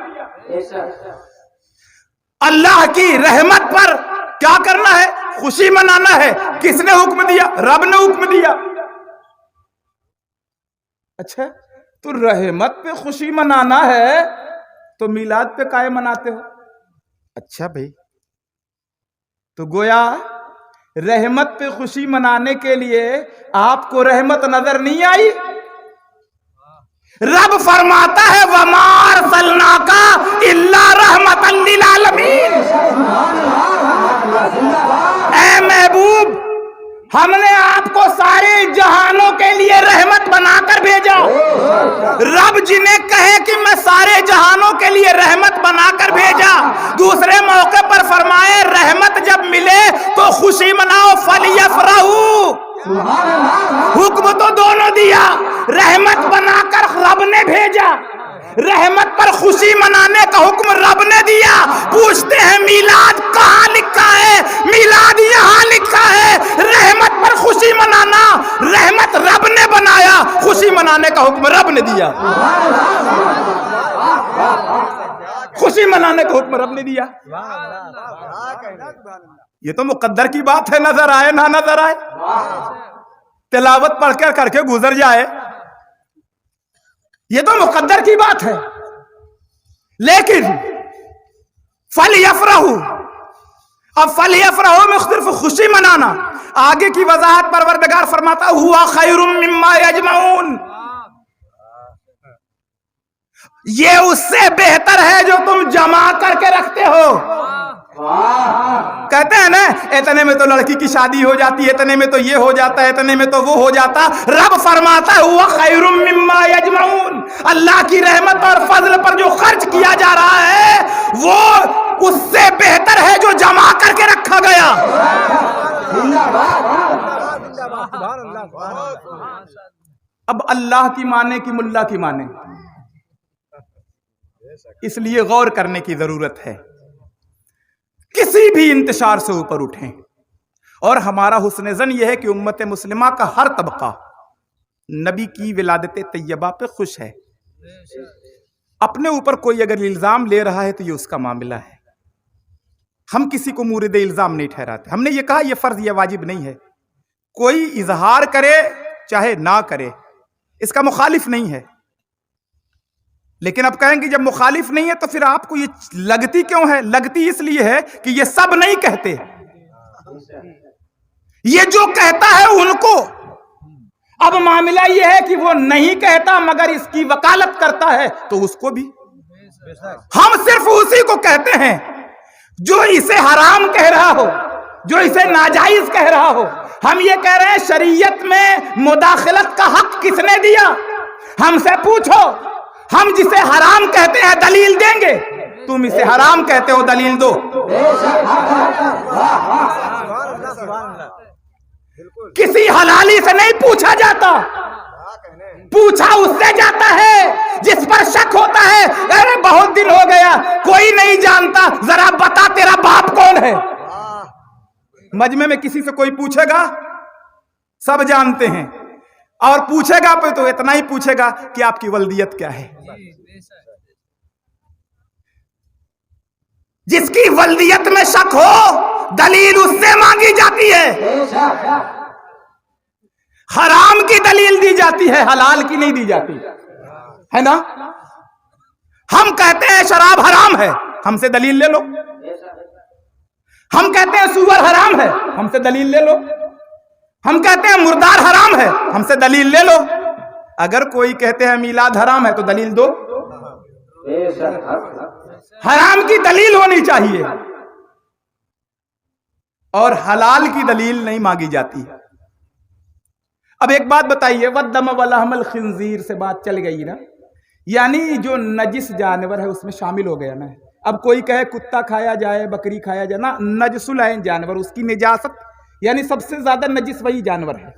اللہ کی رحمت پر کیا کرنا ہے؟ خوشی منانا ہے۔ کس نے حکم دیا؟ رب نے حکم دیا۔ اچھا، تو رحمت پہ خوشی منانا ہے تو میلاد پہ کائے مناتے ہو؟ اچھا بھائی، تو گویا رحمت پہ خوشی منانے کے لیے آپ کو رحمت نظر نہیں آئی؟ رب فرماتا ہے وَمَا أَرْسَلْنَاكَ إِلَّا رَحْمَةً لِّلْعَالَمِينَ۔ اے محبوب، ہم نے آپ کو سارے جہانوں کے لیے رحمت بنا کر بھیجا. رب جنہیں کہے کہ میں سارے جہانوں کے لیے رحمت بنا کر بھیجا, دوسرے موقع پر فرمائے رحمت جب ملے تو خوشی مناؤ, فَلْيَفْرَحُوا. حکم تو دونوں دیا, رحمت بنا کر رب نے بھیجا, رحمت پر خوشی منانے کا حکم رب نے دیا. پوچھتے ہیں میلاد کہاں لکھا ہے؟ میلاد یہاں لکھا ہے. رحمت پر خوشی منانا رحمت رب نے بنایا, خوشی منانے کا حکم رب نے دیا. خوشی منانے کا حکم رب نے دیا. یہ تو مقدر کی بات ہے, نظر آئے نہ نظر آئے, تلاوت پڑھ کر کے گزر جائے, یہ تو مقدر کی بات ہے. لیکن فَلْيَفْرَحُوا, اب فَلْيَفْرَحُوا میں صرف خوشی منانا, آگے کی وضاحت پروردگار فرماتا ہوا خَيْرٌ مِّمَّا يَجْمَعُونَ, یہ اس سے بہتر ہے جو تم جمع کر کے رکھتے ہو. کہتے ہیں نا اتنے میں تو لڑکی کی شادی ہو جاتی ہے, اتنے میں تو یہ ہو جاتا ہے, اتنے میں تو وہ ہو جاتا. رب فرماتا ہے ہوا خیر مما یجمعون, اللہ کی رحمت اور فضل پر جو خرچ کیا جا رہا ہے وہ اس سے بہتر ہے جو جمع کر کے رکھا گیا. اب اللہ کی مانے کی ملا کی مانے, اس لیے غور کرنے کی ضرورت ہے. کسی بھی انتشار سے اوپر اٹھیں, اور ہمارا حسن ظن یہ ہے کہ امت مسلمہ کا ہر طبقہ نبی کی ولادت طیبہ پہ خوش ہے. اپنے اوپر کوئی اگر الزام لے رہا ہے تو یہ اس کا معاملہ ہے, ہم کسی کو مورد الزام نہیں ٹھہراتے. ہم نے یہ کہا یہ فرض یہ واجب نہیں ہے, کوئی اظہار کرے چاہے نہ کرے, اس کا مخالف نہیں ہے. لیکن اب کہیں گے جب مخالف نہیں ہے تو پھر آپ کو یہ لگتی کیوں ہے؟ لگتی اس لیے ہے کہ یہ سب نہیں کہتے, یہ جو کہتا ہے ان کو. اب معاملہ یہ ہے کہ وہ نہیں کہتا مگر اس کی وکالت کرتا ہے تو اس کو بھی ہم صرف اسی کو کہتے ہیں جو اسے حرام کہہ رہا ہو, جو اسے ناجائز کہہ رہا ہو. ہم یہ کہہ رہے ہیں شریعت میں مداخلت کا حق کس نے دیا؟ ہم سے پوچھو. ہم جسے حرام کہتے ہیں دلیل دیں گے, تم اسے حرام کہتے ہو دلیل دو. کسی حلالی سے نہیں پوچھا جاتا, پوچھا اس سے جاتا ہے جس پر شک ہوتا ہے. ارے بہت دن ہو گیا کوئی نہیں جانتا, ذرا بتا تیرا باپ کون ہے. مجمع میں کسی سے کوئی پوچھے گا سب جانتے ہیں, اور پوچھے گا پہ تو اتنا ہی پوچھے گا کہ آپ کی ولدیت کیا ہے. جس کی ولدیت میں شک ہو دلیل اس سے مانگی جاتی ہے, حرام کی دلیل دی جاتی ہے, حلال کی نہیں دی جاتی ہے نا. ہم کہتے ہیں شراب حرام ہے, ہم سے دلیل لے لو. ہم کہتے ہیں سور حرام ہے, ہم سے دلیل لے لو. ہم کہتے ہیں مردار حرام ہے, ہم سے دلیل لے لو. اگر کوئی کہتے ہیں میلاد حرام ہے تو دلیل دو. حرام کی دلیل ہونی چاہیے اور حلال کی دلیل نہیں مانگی جاتی. اب ایک بات بتائیے, والدم ولحم الخنزیر سے بات چل گئی نا, یعنی جو نجس جانور ہے اس میں شامل ہو گیا نا. اب کوئی کہے کتا کھایا جائے, بکری کھایا جائے نا, نجس العین جانور, اس کی نجاست یعنی سب سے زیادہ نجس وہی جانور ہے,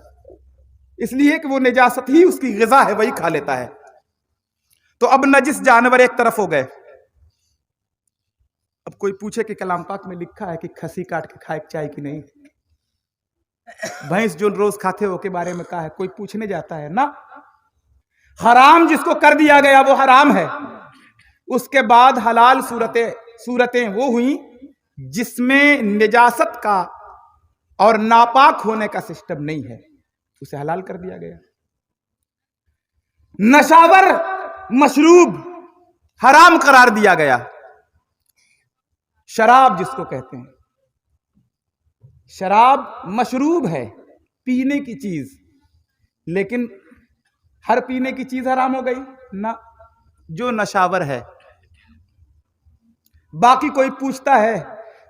اس لیے کہ وہ نجاست ہی اس کی غذا ہے, وہی کھا لیتا ہے. تو اب نجس جانور ایک طرف ہو گئے. اب کوئی پوچھے کہ کلام پاک میں لکھا ہے کہ کھسی کاٹ کے کھائے چاہے کہ نہیں, بھینس جو روز کھاتے ہو کے بارے میں کہا ہے, کوئی پوچھنے جاتا ہے نا. حرام جس کو کر دیا گیا وہ حرام ہے. اس کے بعد حلال صورتیں وہ ہوئیں جس میں نجاست کا اور ناپاک ہونے کا سسٹم نہیں ہے, اسے حلال کر دیا گیا. نشاور مشروب حرام قرار دیا گیا. شراب جس کو کہتے ہیں, شراب مشروب ہے, پینے کی چیز, لیکن ہر پینے کی چیز حرام ہو گئی نہ, جو نشاور ہے. باقی کوئی پوچھتا ہے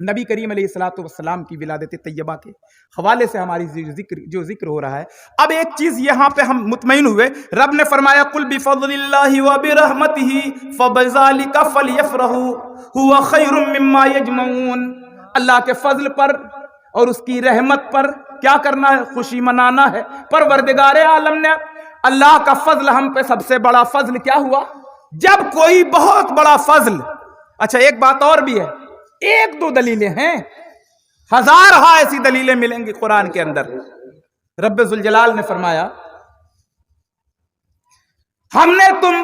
نبی کریم علیہ الصلوۃ والسلام کی ولادت طیبہ کے حوالے سے ہماری جو ذکر ہو رہا ہے. اب ایک چیز یہاں پہ ہم مطمئن ہوئے. رب نے فرمایا قل بفضل اللہ وبرحمتہ فبذلک فلیفرحوا هو خیر مما یجمعون. اللہ کے فضل پر اور اس کی رحمت پر کیا کرنا ہے؟ خوشی منانا ہے. پروردگار عالم نے اللہ کا فضل ہم پہ سب سے بڑا فضل کیا ہوا؟ جب کوئی بہت بڑا فضل. اچھا ایک بات اور بھی ہے, ایک دو دلیلیں ہیں, ہزارہا ایسی دلیلیں ملیں گی قرآن کے اندر. رب ذوالجلال نے فرمایا ہم نے تم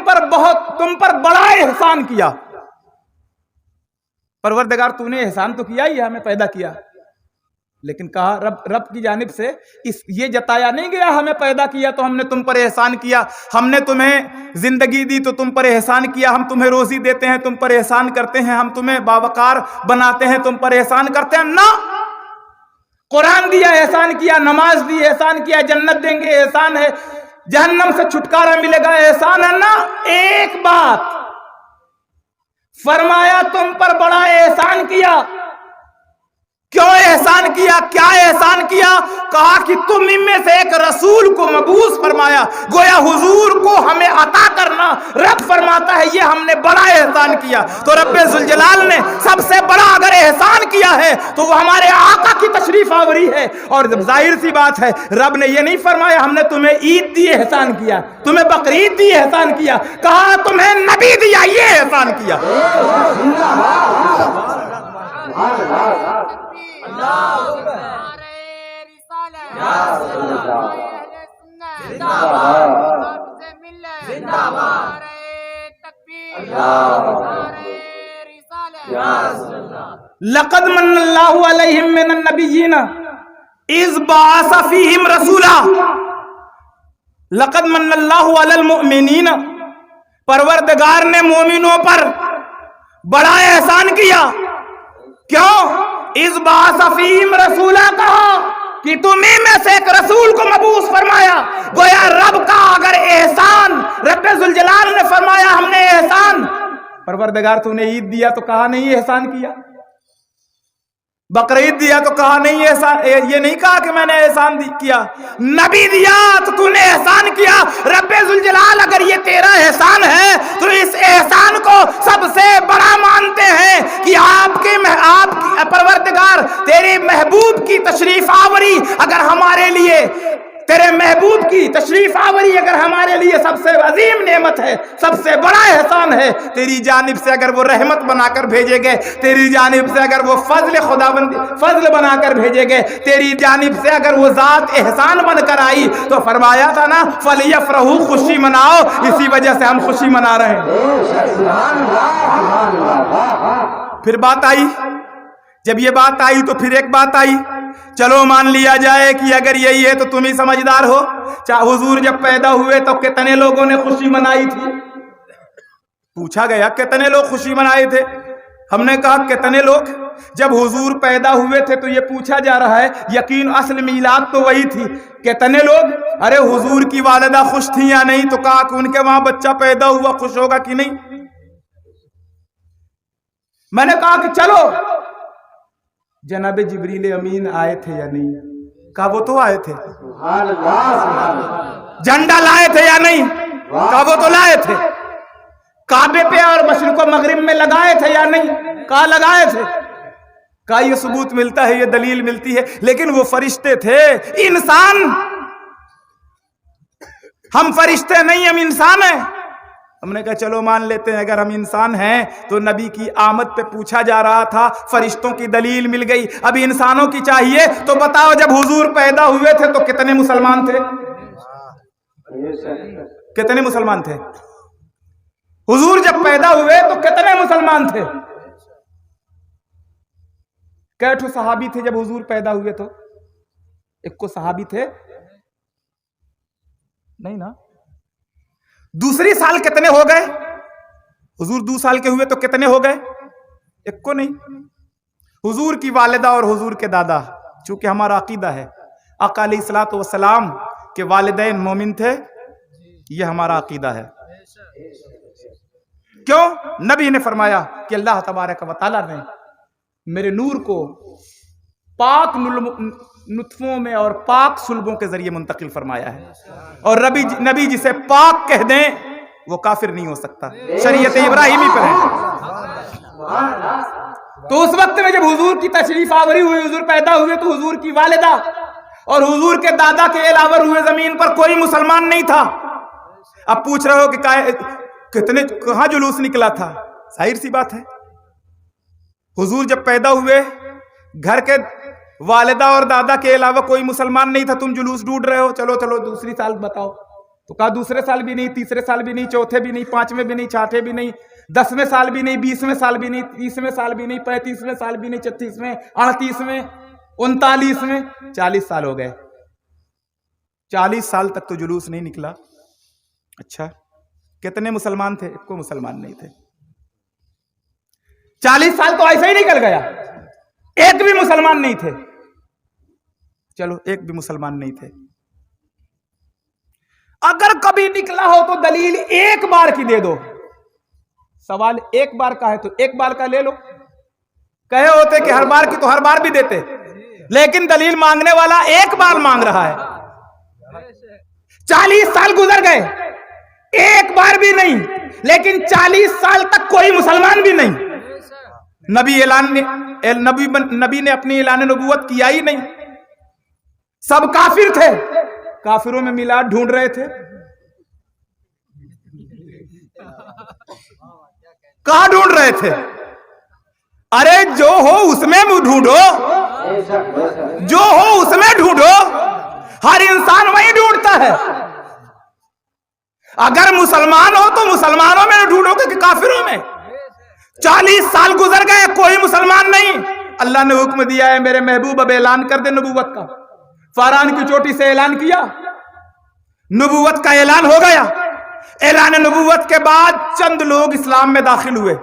پر بڑا احسان کیا. پروردگار تو نے احسان تو کیا ہی, ہمیں پیدا کیا, لیکن کہا رب کی جانب سے یہ جتایا نہیں گیا ہمیں پیدا کیا تو ہم نے تم پر احسان کیا, ہم نے تمہیں زندگی دی تو تم پر احسان کیا, ہم تمہیں روزی دیتے ہیں تم پر احسان کرتے ہیں, ہم تمہیں باوقار بناتے ہیں تم پر احسان کرتے ہیں. نہ, قرآن دیا احسان کیا, نماز دی احسان کیا, جنت دیں گے احسان ہے, جہنم سے چھٹکارا ملے گا احسان ہے. نہ, ایک بات فرمایا تم پر بڑا احسان کیا. کیوں احسان کیا؟ کیا احسان کیا؟ کہا کہ تم میں سے ایک رسول کو مبعوث فرمایا, گویا حضور کو ہمیں عطا کرنا. رب فرماتا ہے یہ ہم نے بڑا احسان کیا. تو رب ذوالجلال نے سب سے بڑا اگر احسان کیا ہے تو وہ ہمارے آقا کی تشریف آوری ہے. اور ظاہر سی بات ہے رب نے یہ نہیں فرمایا ہم نے تمہیں عید دی احسان کیا, تمہیں بقرعید دی احسان کیا, کہا تمہیں نبی دیا یہ احسان کیا. لقد من اللہ علیہم من النبیین اذ بعث فیہم رسولا. لقد من اللہ علی المؤمنین, پروردگار نے مومنوں پر بڑا احسان کیا. کیوں؟ اذ بعث فیہم رسولا, کہا کہ تمہیں میں سے ایک رسول کو مبعوث فرمایا. گویا رب کا اگر احسان, رب ذوالجلال نے فرمایا ہم نے احسان, پروردگار تو نے عید دیا تو کہا نہیں احسان کیا, بقرعید دیا تو کہا نہیں احسان, یہ نہیں کہا کہ میں نے احسان کیا, نبی دیا تو تو نے احسان کیا. رب ذوالجلال اگر یہ تیرا احسان ہے تو اس احسان کو سب سے بڑا مانتے ہیں کہ آپ پروردگار تیرے محبوب کی تشریف آوری اگر ہمارے لیے, تیرے محبوب کی تشریف آوری اگر ہمارے لیے سب سے عظیم نعمت ہے, سب سے بڑا احسان ہے, تیری جانب سے اگر وہ رحمت بنا کر بھیجے گئے, تیری جانب سے اگر وہ فضل بنا کر بھیجے گئے, تیری جانب سے اگر وہ ذات احسان بن کر آئی تو فرمایا تھا نا فلیفرحوا, خوشی مناؤ. اسی وجہ سے ہم خوشی منا رہے ہیں. پھر بات آئی, جب یہ بات آئی تو پھر ایک بات آئی, چلو مان لیا جائے کہ اگر یہی ہے تو تم ہی سمجھدار ہو. حضور جب پیدا ہوئے تو کتنے لوگوں نے خوشی منائی تھی؟ پوچھا گیا کتنے لوگ خوشی منائے تھے؟ ہم نے کہا کتنے لوگ. جب حضور پیدا ہوئے تھے تو یہ پوچھا جا رہا ہے, یقین اصل میلاد تو وہی تھی, کتنے لوگ ارے حضور کی والدہ خوش تھی یا نہیں؟ تو کہا کہ ان کے وہاں بچہ پیدا ہوا, خوش ہوگا کہ نہیں؟ میں نے کہا کہ چلو جناب جبریل امین آئے تھے یا نہیں؟ کہا وہ تو آئے تھے. جھنڈا لائے تھے یا نہیں؟ کہا وہ تو لائے تھے. کعبے پہ اور مشرق و مغرب میں لگائے تھے یا نہیں؟ کہا لگائے تھے. کہا یہ ثبوت ملتا ہے, یہ دلیل ملتی ہے, لیکن وہ فرشتے تھے, انسان. ہم فرشتے نہیں, ہم انسان ہیں. ہم نے کہا چلو مان لیتے ہیں اگر ہم انسان ہیں تو نبی کی آمد پہ پوچھا جا رہا تھا, فرشتوں کی دلیل مل گئی, اب انسانوں کی چاہیے. تو بتاؤ جب حضور پیدا ہوئے تھے تو کتنے مسلمان تھے؟ کتنے مسلمان تھے؟ حضور جب پیدا ہوئے تو کتنے مسلمان تھے؟ کیٹھو صحابی تھے جب حضور پیدا ہوئے تو؟ ایک کو صحابی تھے نہیں نا. دوسری سال کتنے ہو گئے؟ حضور 2 سال کے ہوئے تو کتنے ہو گئے؟ ایک کو نہیں. حضور کی والدہ اور حضور کے دادا, چونکہ ہمارا عقیدہ ہے آقا علیہ الصلوۃ والسلام کے والدین مومن تھے, یہ ہمارا عقیدہ ہے. کیوں؟ نبی نے فرمایا کہ اللہ تبارک و تعالیٰ نے میرے نور کو پاک نطفوں میں اور پاک سلبوں کے ذریعے منتقل فرمایا ہے، اور نبی جسے پاک کہہ دیں وہ کافر نہیں ہو سکتا، شریعت ابراہیمی پر ہے۔ تو اس وقت میں جب حضور کی تشریف آوری ہوئی، حضور پیدا ہوئے، تو حضور کی والدہ اور حضور کے دادا کے علاوہ ہوئے زمین پر کوئی مسلمان نہیں تھا۔ اب پوچھ رہے ہو کہ کہاں جلوس نکلا تھا؟ ظاہر سی بات ہے، حضور جب پیدا ہوئے گھر کے والدہ اور دادا کے علاوہ کوئی مسلمان نہیں تھا، تم جلوس ڈھونڈ رہے ہو، چلو دوسری سال بتاؤ، تو کہا دوسرے سال بھی نہیں، تیسرے سال بھی نہیں، چوتھے بھی نہیں، پانچویں بھی نہیں، چھٹے بھی نہیں، 10ویں سال بھی نہیں، 20ویں سال بھی نہیں، 30ویں سال بھی نہیں، 35ویں سال بھی نہیں، 36ویں، 38ویں، 39ویں، 40 سال ہو گئے۔ 40 سال تک تو جلوس نہیں نکلا۔ اچھا کتنے مسلمان تھے؟ کوئی مسلمان نہیں تھے۔ 40 سال تو ایسے ہی نکل گیا، ایک بھی مسلمان نہیں تھے۔ چلو ایک بھی مسلمان نہیں تھے، اگر کبھی نکلا ہو تو دلیل ایک بار کی دے دو۔ سوال ایک بار کا ہے تو ایک بار کا لے لو، کہے ہوتے کہ ہر بار کی تو ہر بار بھی دیتے، لیکن دلیل مانگنے والا ایک بار مانگ رہا ہے۔ 40 سال گزر گئے، ایک بار بھی نہیں، لیکن 40 سال تک کوئی مسلمان بھی نہیں۔ نبی نے اپنی اعلان نبوت کیا ہی نہیں، سب کافر تھے، کافروں میں میلاد ڈھونڈ رہے تھے۔ کہاں ڈھونڈ رہے تھے؟ ارے جو ہو اس میں ڈھونڈو، جو ہو اس میں ڈھونڈو، ہر انسان وہی ڈھونڈتا ہے۔ اگر مسلمان ہو تو مسلمانوں میں ڈھونڈو گے کہ کافروں میں؟ 40 سال گزر گئے، کوئی مسلمان نہیں۔ اللہ نے حکم دیا ہے میرے محبوب اب اعلان کر دے نبوت کا۔ فاران کی چوٹی سے اعلان کیا، نبوت کا اعلان ہو گیا۔ اعلان نبوت کے بعد چند لوگ اسلام میں داخل ہوئے۔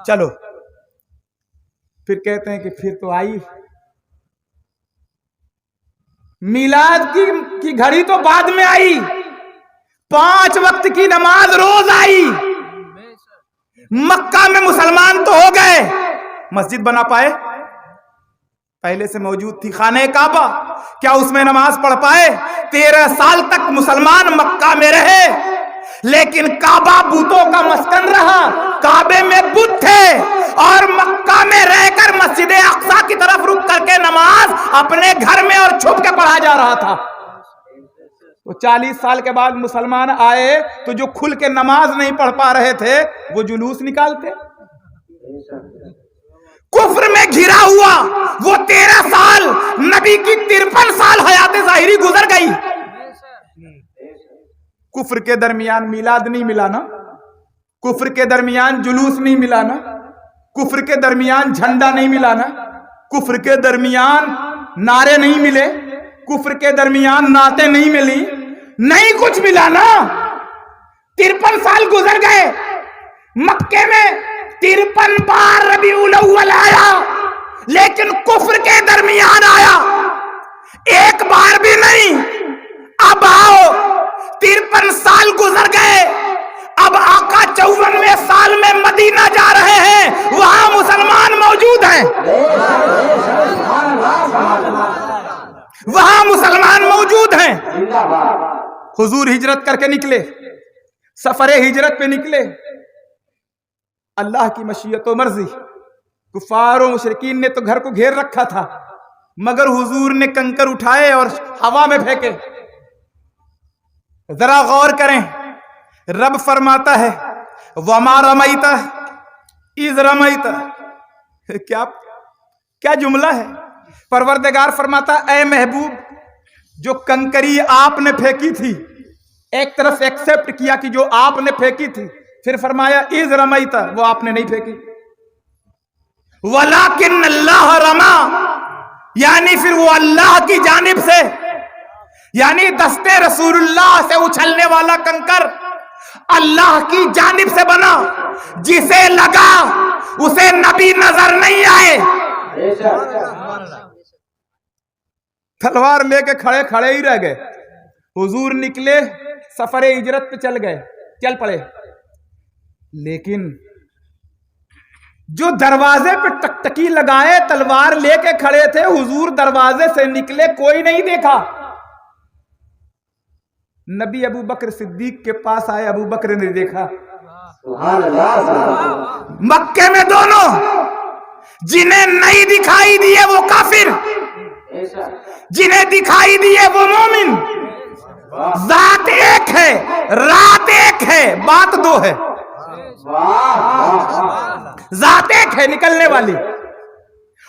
چلو پھر کہتے ہیں کہ پھر تو آئی میلاد کی گھڑی، تو بعد میں آئی، 5 وقت کی نماز روز آئی۔ مکہ میں مسلمان تو ہو گئے، مسجد بنا پائے؟ پہلے سے موجود تھی خانہ کعبہ، کیا اس میں نماز پڑھ پائے؟ 13 سال تک مسلمان مکہ میں رہے، لیکن کعبہ بتوں کا مسکن رہا، کعبے میں بت تھے، اور مکہ میں رہ کر مسجد اقصی کی طرف رک کر کے نماز اپنے گھر میں اور چھپ کے پڑھا جا رہا تھا۔ تو 40 سال کے بعد مسلمان آئے تو جو کھل کے نماز نہیں پڑھ پا رہے تھے وہ جلوس نکالتے۔ کفر میں گھرا ہوا وہ 13 سال، نبی کی 53 سال حیات ظاہری گزر گئی۔ کفر کے درمیان میلاد نہیں ملا نا، کفر کے درمیان جلوس نہیں ملا نا، کفر کے درمیان جھنڈا نہیں ملا نا، کفر کے درمیان نعرے نہیں ملے، کفر کے درمیان نعتیں نہیں ملی، نہیں کچھ ملا نا۔ 53 سال گزر گئے، مکے میں 53 بار ربیع الاول آیا، لیکن کفر کے درمیان آیا، ایک بار بھی نہیں۔ اب آؤ 53 سال گزر گئے، اب آقا 54ویں سال میں مدینہ جا رہے ہیں، وہاں مسلمان موجود ہیں، وہاں مسلمان موجود ہیں۔ حضور ہجرت کر کے نکلے، سفر ہجرت پہ نکلے، اللہ کی مشیت و مرضی، کفار و مشرکین نے تو گھر کو گھیر رکھا تھا، مگر حضور نے کنکر اٹھائے اور ہوا میں پھینکے۔ ذرا غور کریں، رب فرماتا ہے وَمَا رَمَيْتَ إِذْ رَمَيْتَ، کیا جملہ ہے۔ پروردگار فرماتا اے محبوب، جو کنکری آپ نے پھینکی تھی، ایک طرف ایکسپٹ کیا کہ جو آپ نے پھینکی تھی، پھر فرمایا اِذْ رَمَيْتَ، وہ آپ نے نہیں پھینکی، وَلَكِنَّ اللَّهَ رَمَى، یعنی پھر وہ اللہ کی جانب سے، یعنی دستے رسول اللہ سے اچھلنے والا کنکر اللہ کی جانب سے بنا، جسے لگا اسے نبی نظر نہیں آئے۔ تلوار لے کے کھڑے کھڑے ہی رہ گئے۔ حضور نکلے، سفر ہجرت پہ چل پڑے، لیکن جو دروازے پہ ٹکٹکی لگائے تلوار لے کے کھڑے تھے، حضور دروازے سے نکلے، کوئی نہیں دیکھا. نبی ابو بکر صدیق کے پاس آئے، ابو بکر نے دیکھا. مکے میں دونوں، جنہیں نہیں دکھائی دیے وہ کافر، جنہیں دکھائی دیے وہ مومن. ذات ایک ہے، رات ایک ہے، بات دو ہے. ذات ایک ہے نکلنے والی،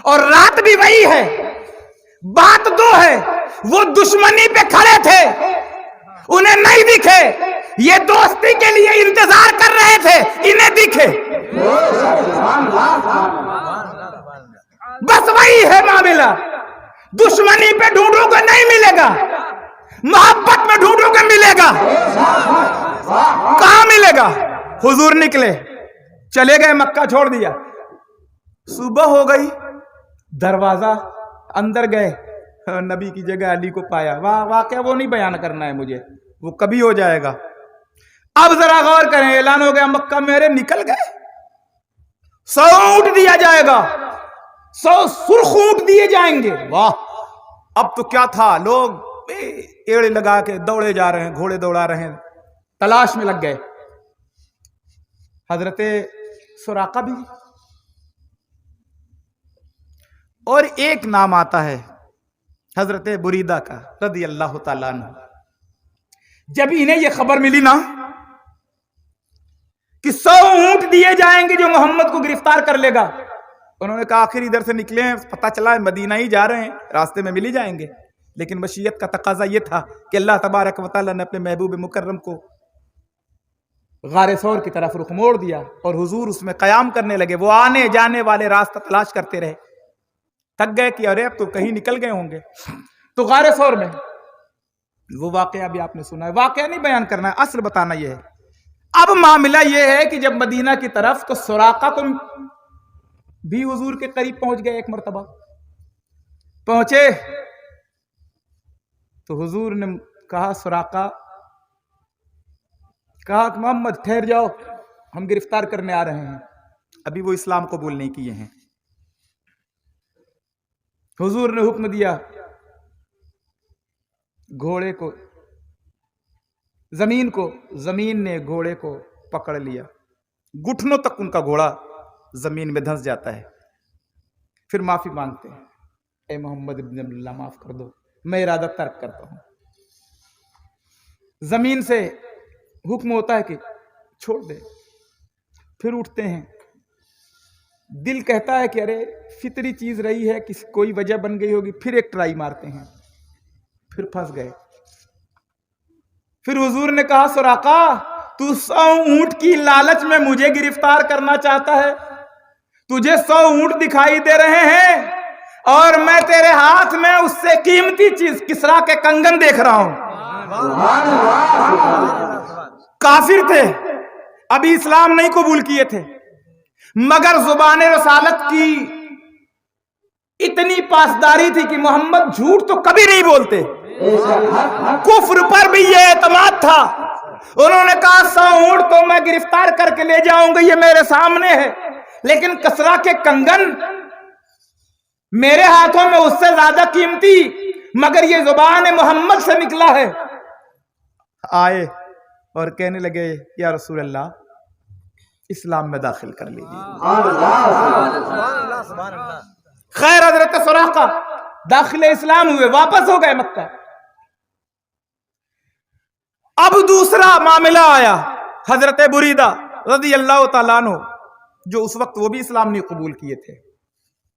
اور رات بھی وہی ہے، بات دو ہے. وہ دشمنی پہ کھڑے تھے، انہیں نہیں دکھے، یہ دوستی کے لیے انتظار کر رہے تھے، انہیں دکھے. بس وہی ہے معاملہ. دشمنی پہ ڈھونڈو گے نہیں ملے گا، محبت میں ڈھونڈو گے ملے گا. کہاں ملے گا؟ حضور نکلے، چلے گئے، مکہ چھوڑ دیا. صبح ہو گئی، دروازہ اندر گئے، نبی کی جگہ علی کو پایا. واقعہ وہ نہیں بیان کرنا ہے مجھے، وہ کبھی ہو جائے گا. اب ذرا غور کریں، اعلان ہو گیا مکہ میرے نکل گئے. 100 اونٹ دیا جائے گا، 100 سرخ اونٹ دیے جائیں گے. واہ، اب تو کیا تھا، لوگ ایڑے لگا کے دوڑے جا رہے ہیں، گھوڑے دوڑا رہے ہیں، تلاش میں لگ گئے. حضرت سراقہ بھی، اور ایک نام آتا ہے حضرت بریدہ کا رضی اللہ تعالیٰ عنہ. جب انہیں یہ خبر ملی نا کہ 100 اونٹ دیے جائیں گے جو محمد کو گرفتار کر لے گا، انہوں نے کہا آخر ادھر سے نکلے ہیں، پتہ چلا ہے مدینہ ہی جا رہے ہیں، راستے میں مل ہی جائیں گے. لیکن مشیت کا تقاضا یہ تھا کہ اللہ تبارک و تعالیٰ نے اپنے محبوب مکرم کو غار ثور کی طرف رخ موڑ دیا، اور حضور اس میں قیام کرنے لگے. وہ آنے جانے والے راستہ تلاش کرتے رہے، تھک گئے کہ ارے اب تو کہیں نکل گئے ہوں گے. تو غار ثور میں وہ واقعہ بھی آپ نے سنا ہے، واقعہ نہیں بیان کرنا ہے، اصل بتانا یہ ہے. اب معاملہ یہ ہے کہ جب مدینہ کی طرف، تو سراقہ کو بھی حضور کے قریب پہنچ گئے. ایک مرتبہ پہنچے تو حضور نے کہا، سراقہ، کہا کہ محمد ٹھہر جاؤ، ہم گرفتار کرنے آ رہے ہیں. ابھی وہ اسلام قبول نہیں کیے ہیں. حضور نے حکم دیا، گھوڑے کو، زمین نے گھوڑے کو پکڑ لیا، گھٹنوں تک ان کا گھوڑا زمین میں دھنس جاتا ہے. پھر معافی مانگتے ہیں، اے محمد ابن عبداللہ معاف کر دو، میں ارادہ ترک کرتا ہوں. زمین سے حکم ہوتا ہے کہ چھوڑ دے. پھر اٹھتے ہیں، دل کہتا ہے کہ ارے فطری چیز رہی ہے، کوئی وجہ بن گئی ہوگی. پھر ایک ٹرائی مارتے ہیں، پھر پھنس گئے. پھر حضور نے کہا، سراقہ، تو 100 اونٹ کی لالچ میں مجھے گرفتار کرنا چاہتا ہے؟ تجھے 100 اونٹ دکھائی دے رہے ہیں اور میں تیرے ہاتھ میں اس سے قیمتی چیز کسرا کے کنگن دیکھ رہا ہوں. کافر تھے، ابھی اسلام نہیں قبول کیے تھے، مگر زبان رسالت کی اتنی پاسداری تھی کہ محمد جھوٹ تو کبھی نہیں بولتے. کفر پر بھی یہ اعتماد تھا. انہوں نے کہا 100 اونٹ تو میں گرفتار کر کے لے جاؤں گا، یہ میرے سامنے ہے، لیکن کسرا کے کنگن میرے ہاتھوں میں اس سے زیادہ قیمتی، مگر یہ زبان محمد سے نکلا ہے. آئے اور کہنے لگے، یا رسول اللہ، اسلام میں داخل کر لیجیے. خیر، حضرت سراقہ داخل اسلام ہوئے، واپس ہو گئے مکہ. اب دوسرا معاملہ آیا، حضرت بریدہ رضی اللہ تعالیٰ عنہ، جو اس وقت وہ بھی اسلام نہیں قبول کیے تھے.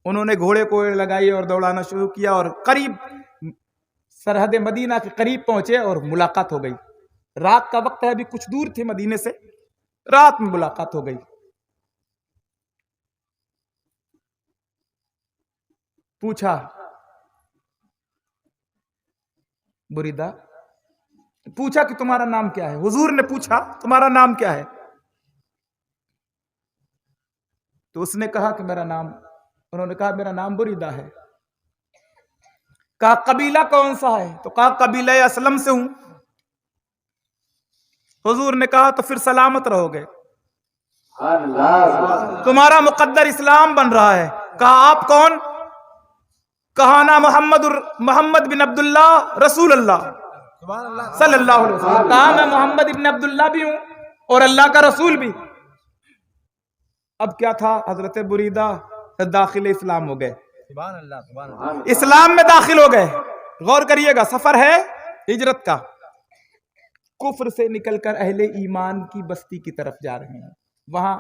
انہوں نے گھوڑے کو لگائی اور دوڑانا شروع کیا، اور قریب سرحد مدینہ کے قریب پہنچے اور ملاقات ہو گئی. رات کا وقت ہے، ابھی کچھ دور تھے مدینے سے، رات میں ملاقات ہو گئی. پوچھا، بریدہ پوچھا کہ تمہارا نام کیا ہے؟ حضور نے پوچھا تمہارا نام کیا ہے؟ تو اس نے کہا کہ میرا نام، انہوں نے کہا میرا نام بریدہ ہے. کہا قبیلہ کون سا ہے؟ تو کہا قبیلہ اسلم سے ہوں. حضور نے کہا تو پھر سلامت رہو گے. تمہارا مقدر اسلام بن رہا ہے. کہا آپ کون؟ کہا نا محمد بن عبداللہ رسول اللہ صلی اللہ علیہ وسلم. کہا میں محمد بن عبداللہ بھی ہوں اور اللہ کا رسول بھی. اب کیا تھا؟ حضرت بریدہ داخل اسلام ہو گئے, اسلام میں داخل ہو گئے. غور کریے گا, سفر ہے ہجرت کا, کفر سے نکل کر اہل ایمان کی بستی کی طرف جا رہے ہیں. وہاں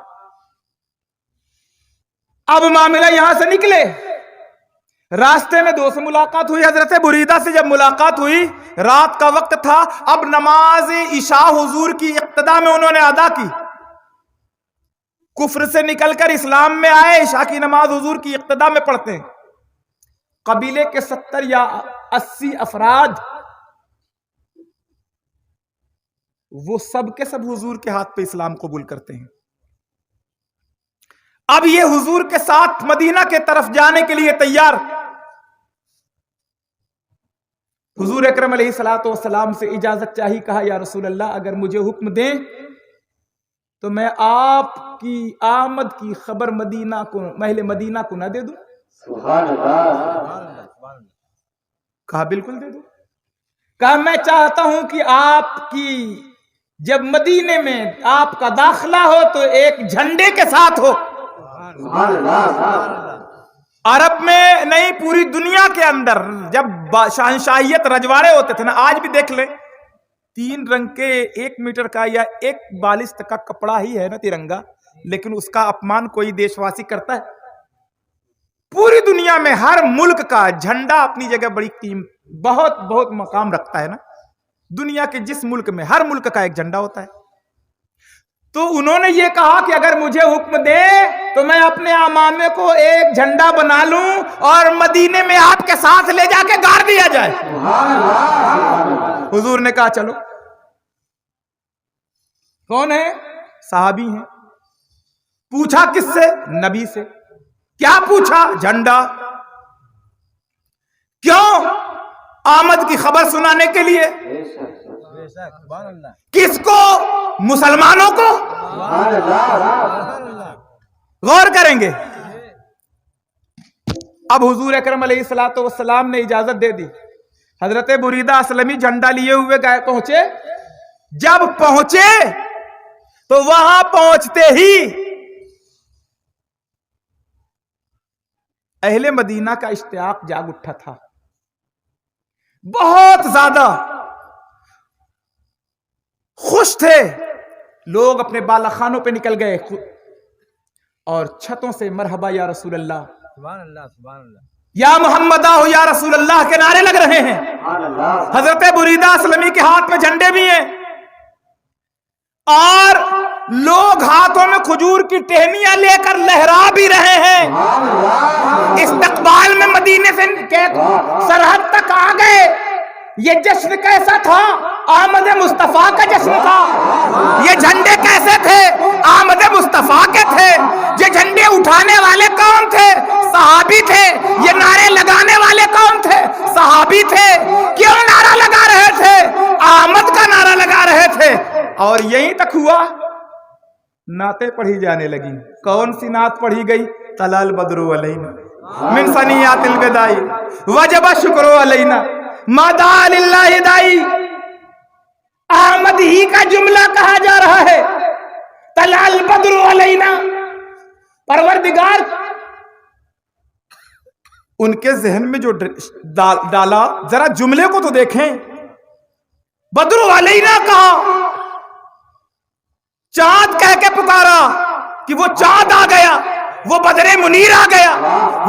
اب معاملہ یہاں سے نکلے, راستے میں 2 سے ملاقات ہوئی. حضرت بریدہ سے جب ملاقات ہوئی, رات کا وقت تھا, اب نماز عشاء حضور کی اقتدا میں انہوں نے ادا کی. کفر سے نکل کر اسلام میں آئے, عشاء کی نماز حضور کی اقتدا میں پڑھتے ہیں. قبیلے کے 70 یا 80 افراد, وہ سب کے سب حضور کے ہاتھ پہ اسلام قبول کرتے ہیں. اب یہ حضور کے ساتھ مدینہ کے طرف جانے کے لیے تیار. حضور اکرم علیہ الصلوۃ والسلام سے اجازت چاہی. کہا یا رسول اللہ, اگر مجھے حکم دیں تو میں آپ کی آمد کی خبر مدینہ کو, اہل مدینہ کو نہ دے دوں؟ سبحان اللہ. کہا بالکل دے دوں. کہا میں چاہتا ہوں کہ آپ کی جب مدینے میں آپ کا داخلہ ہو تو ایک جھنڈے کے ساتھ ہو. عرب میں نہیں, پوری دنیا کے اندر جب شہنشاہیت رجواڑے ہوتے تھے نا, آج بھی دیکھ لیں, 3 رنگ کے 1 میٹر کا یا 1 بالسٹ کا کپڑا ہی ہے نا ترنگا, لیکن اس کا اپمان کوئی دیش واسی کرتا ہے؟ پوری دنیا میں ہر ملک کا جھنڈا اپنی جگہ بڑی بہت بہت مقام رکھتا ہے نا. دنیا کے جس ملک میں ہر ملک کا ایک جھنڈا ہوتا ہے. تو انہوں نے یہ کہا کہ اگر مجھے حکم دے تو میں اپنے امامے کو ایک جھنڈا بنا لوں اور مدینے میں آپ کے ساتھ لے جا کے گاڑ دیا جائے. حضور نے کہا چلو. کون ہے؟ صحابی ہیں. پوچھا کس سے؟ نبی سے. کیا پوچھا؟ جھنڈا. کیوں؟ آمد کی خبر سنانے کے لیے. کس کو؟ مسلمانوں کو. غور کریں گے. اب حضور اکرم علیہ الصلوۃ والسلام نے اجازت دے دی. حضرت بریدہ اسلمی جھنڈا لیے ہوئے گئے, پہنچے. جب پہنچے تو وہاں پہنچتے ہی اہل مدینہ کا اشتیاق جاگ اٹھا تھا, بہت زیادہ خوش تھے. لوگ اپنے بالا خانوں پہ نکل گئے اور چھتوں سے مرحبا یا رسول اللہ, سبحان اللہ, سبحان اللہ, یا محمد آہو یا رسول اللہ کے نعرے لگ رہے ہیں. حضرت بریدہ اسلمی کے ہاتھ میں جھنڈے بھی ہیں اور لوگ ہاتھوں میں کھجور کی ٹہنیاں لے کر لہرا بھی رہے ہیں. استقبال میں مدینے سے سرحد تک آ گئے. یہ جشن کیسا تھا؟ آمد مصطفیٰ کا جشن تھا. یہ جھنڈے کیسے تھے؟ آمد مصطفیٰ کے تھے. یہ جھنڈے اٹھانے والے کون تھے؟ صحابی تھے. یہ نعرے لگانے والے کون تھے؟ صحابی تھے. کیوں نعرہ لگا رہے تھے؟ آمد کا نعرہ لگا رہے تھے. اور یہیں تک ہوا, نعتیں پڑھی جانے لگی. کون سی نعت پڑھی گئی؟ طلع البدر علینا من ثنیات الوداع وجب الشکر علینا ما دعا للہ داعی. آمد ہی کا جملہ کہا جا رہا ہے. طلع البدر علینا, پروردگار ان کے ذہن میں جو ڈالا, ذرا جملے کو تو دیکھیں. بدر علینا کہا, چاند کہہ کے پکارا کہ وہ چاند آ گیا, وہ بدر منیر آ گیا,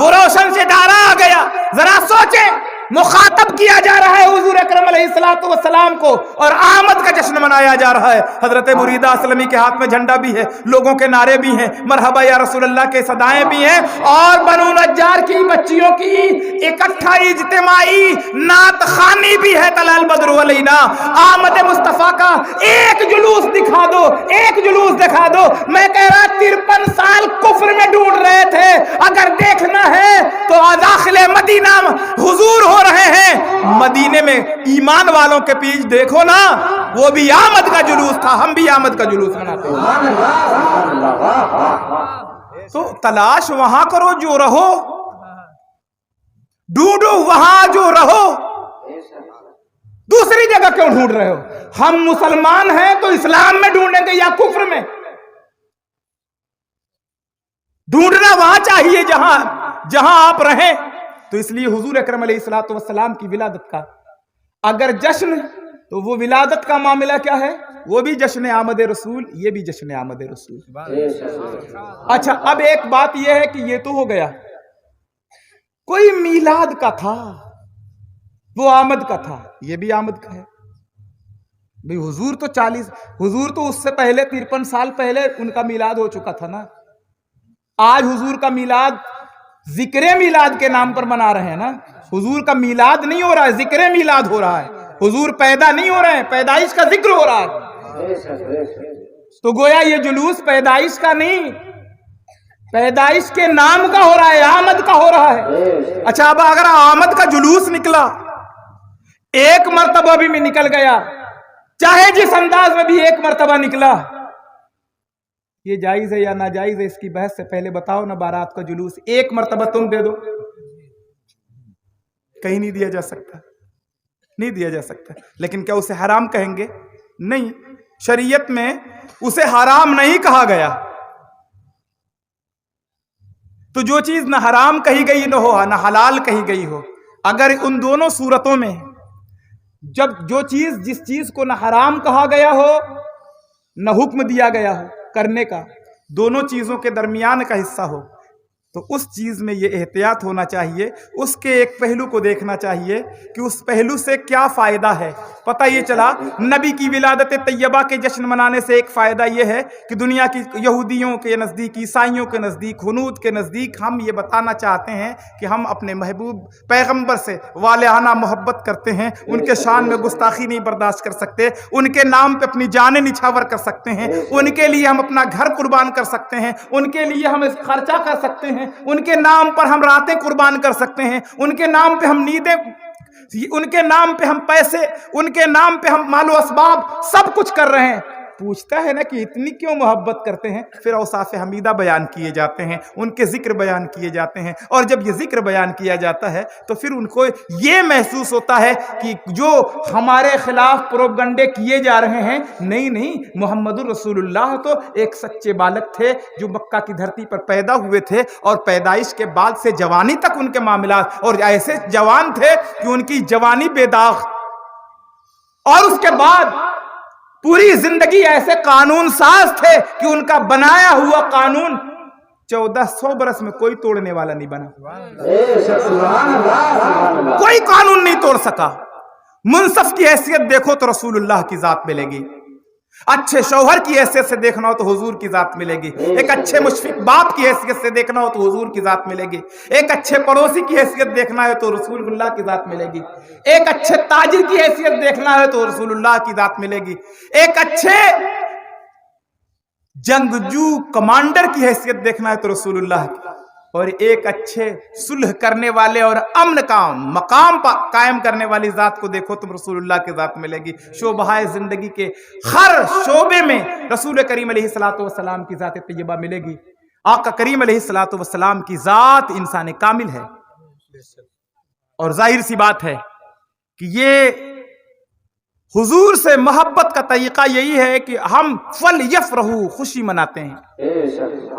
وہ روشن ستارہ آ گیا. ذرا سوچیں, مخاطب کیا جا رہا ہے حضور اکرم علیہ الصلوۃ والسلام کو اور آمد کا جشن منایا جا رہا ہے. حضرت بریدہ اسلمی کے ہاتھ میں جھنڈا بھی ہے, لوگوں کے نعرے بھی ہیں, مرحبا یا رسول اللہ کے صدائیں بھی ہیں, اور بنو نجار کی بچیوں کی اکٹھا اجتماعی نعت خوانی بھی ہے. طلع البدر علینا, آمد مصطفیٰ کا ایک جلوس دکھا دو, ایک جلوس دکھا دو. میں کہہ رہا 53 سال کفر میں ڈوب رہے تھے, اگر دیکھنا ہے تو داخل مدینہ حضور ہو رہے ہیں, مدینے میں ایمان والوں کے پیچھے دیکھو نا، وہ بھی آمد کا جلوس تھا، ہم بھی آمد کا جلوس مناتے ہیں۔ تو تلاش وہاں کرو جو رہو، ڈھونڈو وہاں جو رہو، دوسری جگہ کیوں ڈھونڈ رہے ہو؟ ہم مسلمان ہیں تو اسلام میں ڈھونڈیں گے یا کفر میں؟ ڈھونڈنا وہاں چاہیے جہاں آپ رہیں۔ تو اس لیے حضور اکرم علیہ الصلوۃ والسلام کی ولادت کا اگر جشن، تو وہ ولادت کا معاملہ کیا ہے؟ وہ بھی جشن آمد رسول، یہ بھی جشن آمد رسول۔ اچھا، اب ایک بات یہ ہے کہ یہ تو ہو گیا، کوئی میلاد کا تھا، وہ آمد کا تھا، یہ بھی آمد کا ہے۔ بھئی حضور تو اس سے پہلے 53 سال پہلے ان کا میلاد ہو چکا تھا نا۔ آج حضور کا میلاد ذکر میلاد کے نام پر منا رہے ہیں نا۔ حضور کا میلاد نہیں ہو رہا ہے، ذکر میلاد ہو رہا ہے۔ حضور پیدا نہیں ہو رہے ہیں، پیدائش کا ذکر ہو رہا ہے۔ تو گویا یہ جلوس پیدائش کا نہیں، پیدائش کے نام کا ہو رہا ہے، آمد کا ہو رہا ہے۔ اچھا، اب اگر آمد کا جلوس نکلا، ایک مرتبہ بھی میں نکل گیا، چاہے جس انداز میں بھی ایک مرتبہ نکلا، یہ جائز ہے یا ناجائز ہے؟ اس کی بحث سے پہلے بتاؤ نا، بارات کا جلوس ایک مرتبہ تم دے دو، کہیں نہیں دیا جا سکتا، نہیں دیا جا سکتا۔ لیکن کیا اسے حرام کہیں گے؟ نہیں، شریعت میں اسے حرام نہیں کہا گیا۔ تو جو چیز نہ حرام کہی گئی نہ ہو، نہ حلال کہی گئی ہو، اگر ان دونوں صورتوں میں جب جس چیز کو نہ حرام کہا گیا ہو نہ حکم دیا گیا ہو کرنے کا، دونوں چیزوں کے درمیان کا حصہ ہو، تو اس چیز میں یہ احتیاط ہونا چاہیے، اس کے ایک پہلو کو دیکھنا چاہیے کہ اس پہلو سے کیا فائدہ ہے۔ پتہ یہ چلا نبی کی ولادت طیبہ کے جشن منانے سے ایک فائدہ یہ ہے کہ دنیا کی یہودیوں کے نزدیک، عیسائیوں کے نزدیک، ہنود کے نزدیک ہم یہ بتانا چاہتے ہیں کہ ہم اپنے محبوب پیغمبر سے والہانہ محبت کرتے ہیں، ان کے شان میں گستاخی نہیں برداشت کر سکتے، ان کے نام پہ اپنی جانیں نچھاور کر سکتے ہیں، ان کے لیے ہم اپنا گھر قربان کر سکتے ہیں، ان کے لیے ہم خرچہ کر سکتے ہیں، ان کے نام پر ہم راتیں قربان کر سکتے ہیں، ان کے نام پہ ہم نیندیں، ان کے نام پہ ہم پیسے، ان کے نام پہ ہم مال و اسباب سب کچھ کر رہے ہیں۔ پوچھتا ہے نا کہ اتنی کیوں محبت کرتے ہیں؟ پھر اوصاف حمیدہ بیان کیے جاتے ہیں، ان کے ذکر بیان کیے جاتے ہیں، اور جب یہ ذکر بیان کیا جاتا ہے تو پھر ان کو یہ محسوس ہوتا ہے کہ جو ہمارے خلاف پروپگنڈے کیے جا رہے ہیں، نہیں، محمد الرسول اللہ تو ایک سچے بالغ تھے جو مکہ کی دھرتی پر پیدا ہوئے تھے، اور پیدائش کے بعد سے جوانی تک ان کے معاملات، اور ایسے جوان تھے کہ ان کی جوانی بے داغ، اور اس کے بعد پوری زندگی ایسے قانون ساز تھے کہ ان کا بنایا ہوا قانون 1400 برس میں کوئی توڑنے والا نہیں بنا، کوئی قانون نہیں توڑ سکا۔ منصف کی حیثیت دیکھو تو رسول اللہ کی ذات ملے گی، اچھے شوہر کی حیثیت سے دیکھنا ہو تو حضور کی ذات ملے گی، ایک اچھے مشفق باپ کی حیثیت سے دیکھنا ہو تو حضور کی ذات ملے گی، ایک اچھے پڑوسی کی حیثیت دیکھنا ہے تو رسول اللہ کی ذات ملے گی، ایک اچھے تاجر کی حیثیت دیکھنا ہے تو رسول اللہ کی ذات ملے گی، ایک اچھے جنگجو کمانڈر کی حیثیت دیکھنا ہے تو رسول اللہ کی، اور ایک اچھے صلح کرنے والے اور امن کا مقام قائم کرنے والی ذات کو دیکھو تو رسول اللہ کی ذات ملے گی۔ شعبہ زندگی کے ہر شعبے میں رسول کریم علیہ الصلوۃ والسلام کی ذات طیبہ ملے گی۔ آقا کریم علیہ الصلوۃ والسلام کی ذات انسان کامل ہے، اور ظاہر سی بات ہے کہ یہ حضور سے محبت کا طریقہ یہی ہے کہ ہم فَلْيَفْرَحُوا خوشی مناتے ہیں۔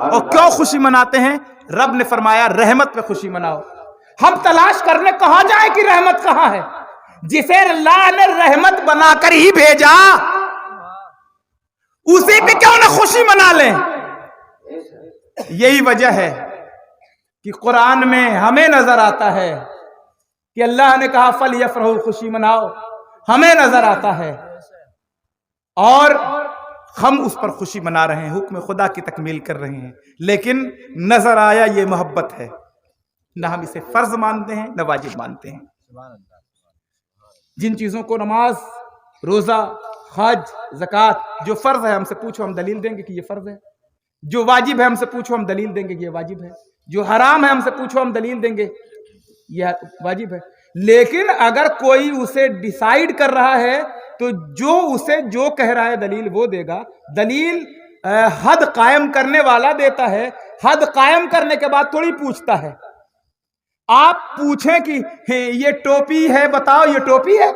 اور کیوں خوشی مناتے ہیں؟ رب نے فرمایا رحمت پہ خوشی مناؤ۔ ہم تلاش کرنے کہاں جائیں کہ رحمت کہاں ہے؟ جسے اللہ نے رحمت بنا کر ہی بھیجا، اسی پہ کیوں نہ خوشی منا لیں؟ یہی وجہ ہے کہ قرآن میں ہمیں نظر آتا ہے کہ اللہ نے کہا فَلْيَفْرَحُوا خوشی مناؤ، ہمیں نظر آتا ہے، اور ہم اس پر خوشی منا رہے ہیں، حکم خدا کی تکمیل کر رہے ہیں، لیکن نظر آیا یہ محبت ہے، نہ ہم اسے فرض مانتے ہیں نہ واجب مانتے ہیں۔ جن چیزوں کو نماز، روزہ، حج، زکوٰۃ جو فرض ہے ہم سے پوچھو ہم دلیل دیں گے کہ یہ فرض ہے، جو واجب ہے ہم سے پوچھو ہم دلیل دیں گے کہ یہ واجب ہے، جو حرام ہے ہم سے پوچھو ہم دلیل دیں گے یہ واجب ہے۔ لیکن اگر کوئی اسے ڈیسائیڈ کر رہا ہے تو جو اسے جو کہہ رہا ہے دلیل وہ دے گا. دلیل حد قائم کرنے والا دیتا ہے. حد قائم کرنے کے بعد تھوڑی پوچھتا ہے. آپ پوچھیں کہ یہ ٹوپی ہے, بتاؤ یہ ٹوپی ہے.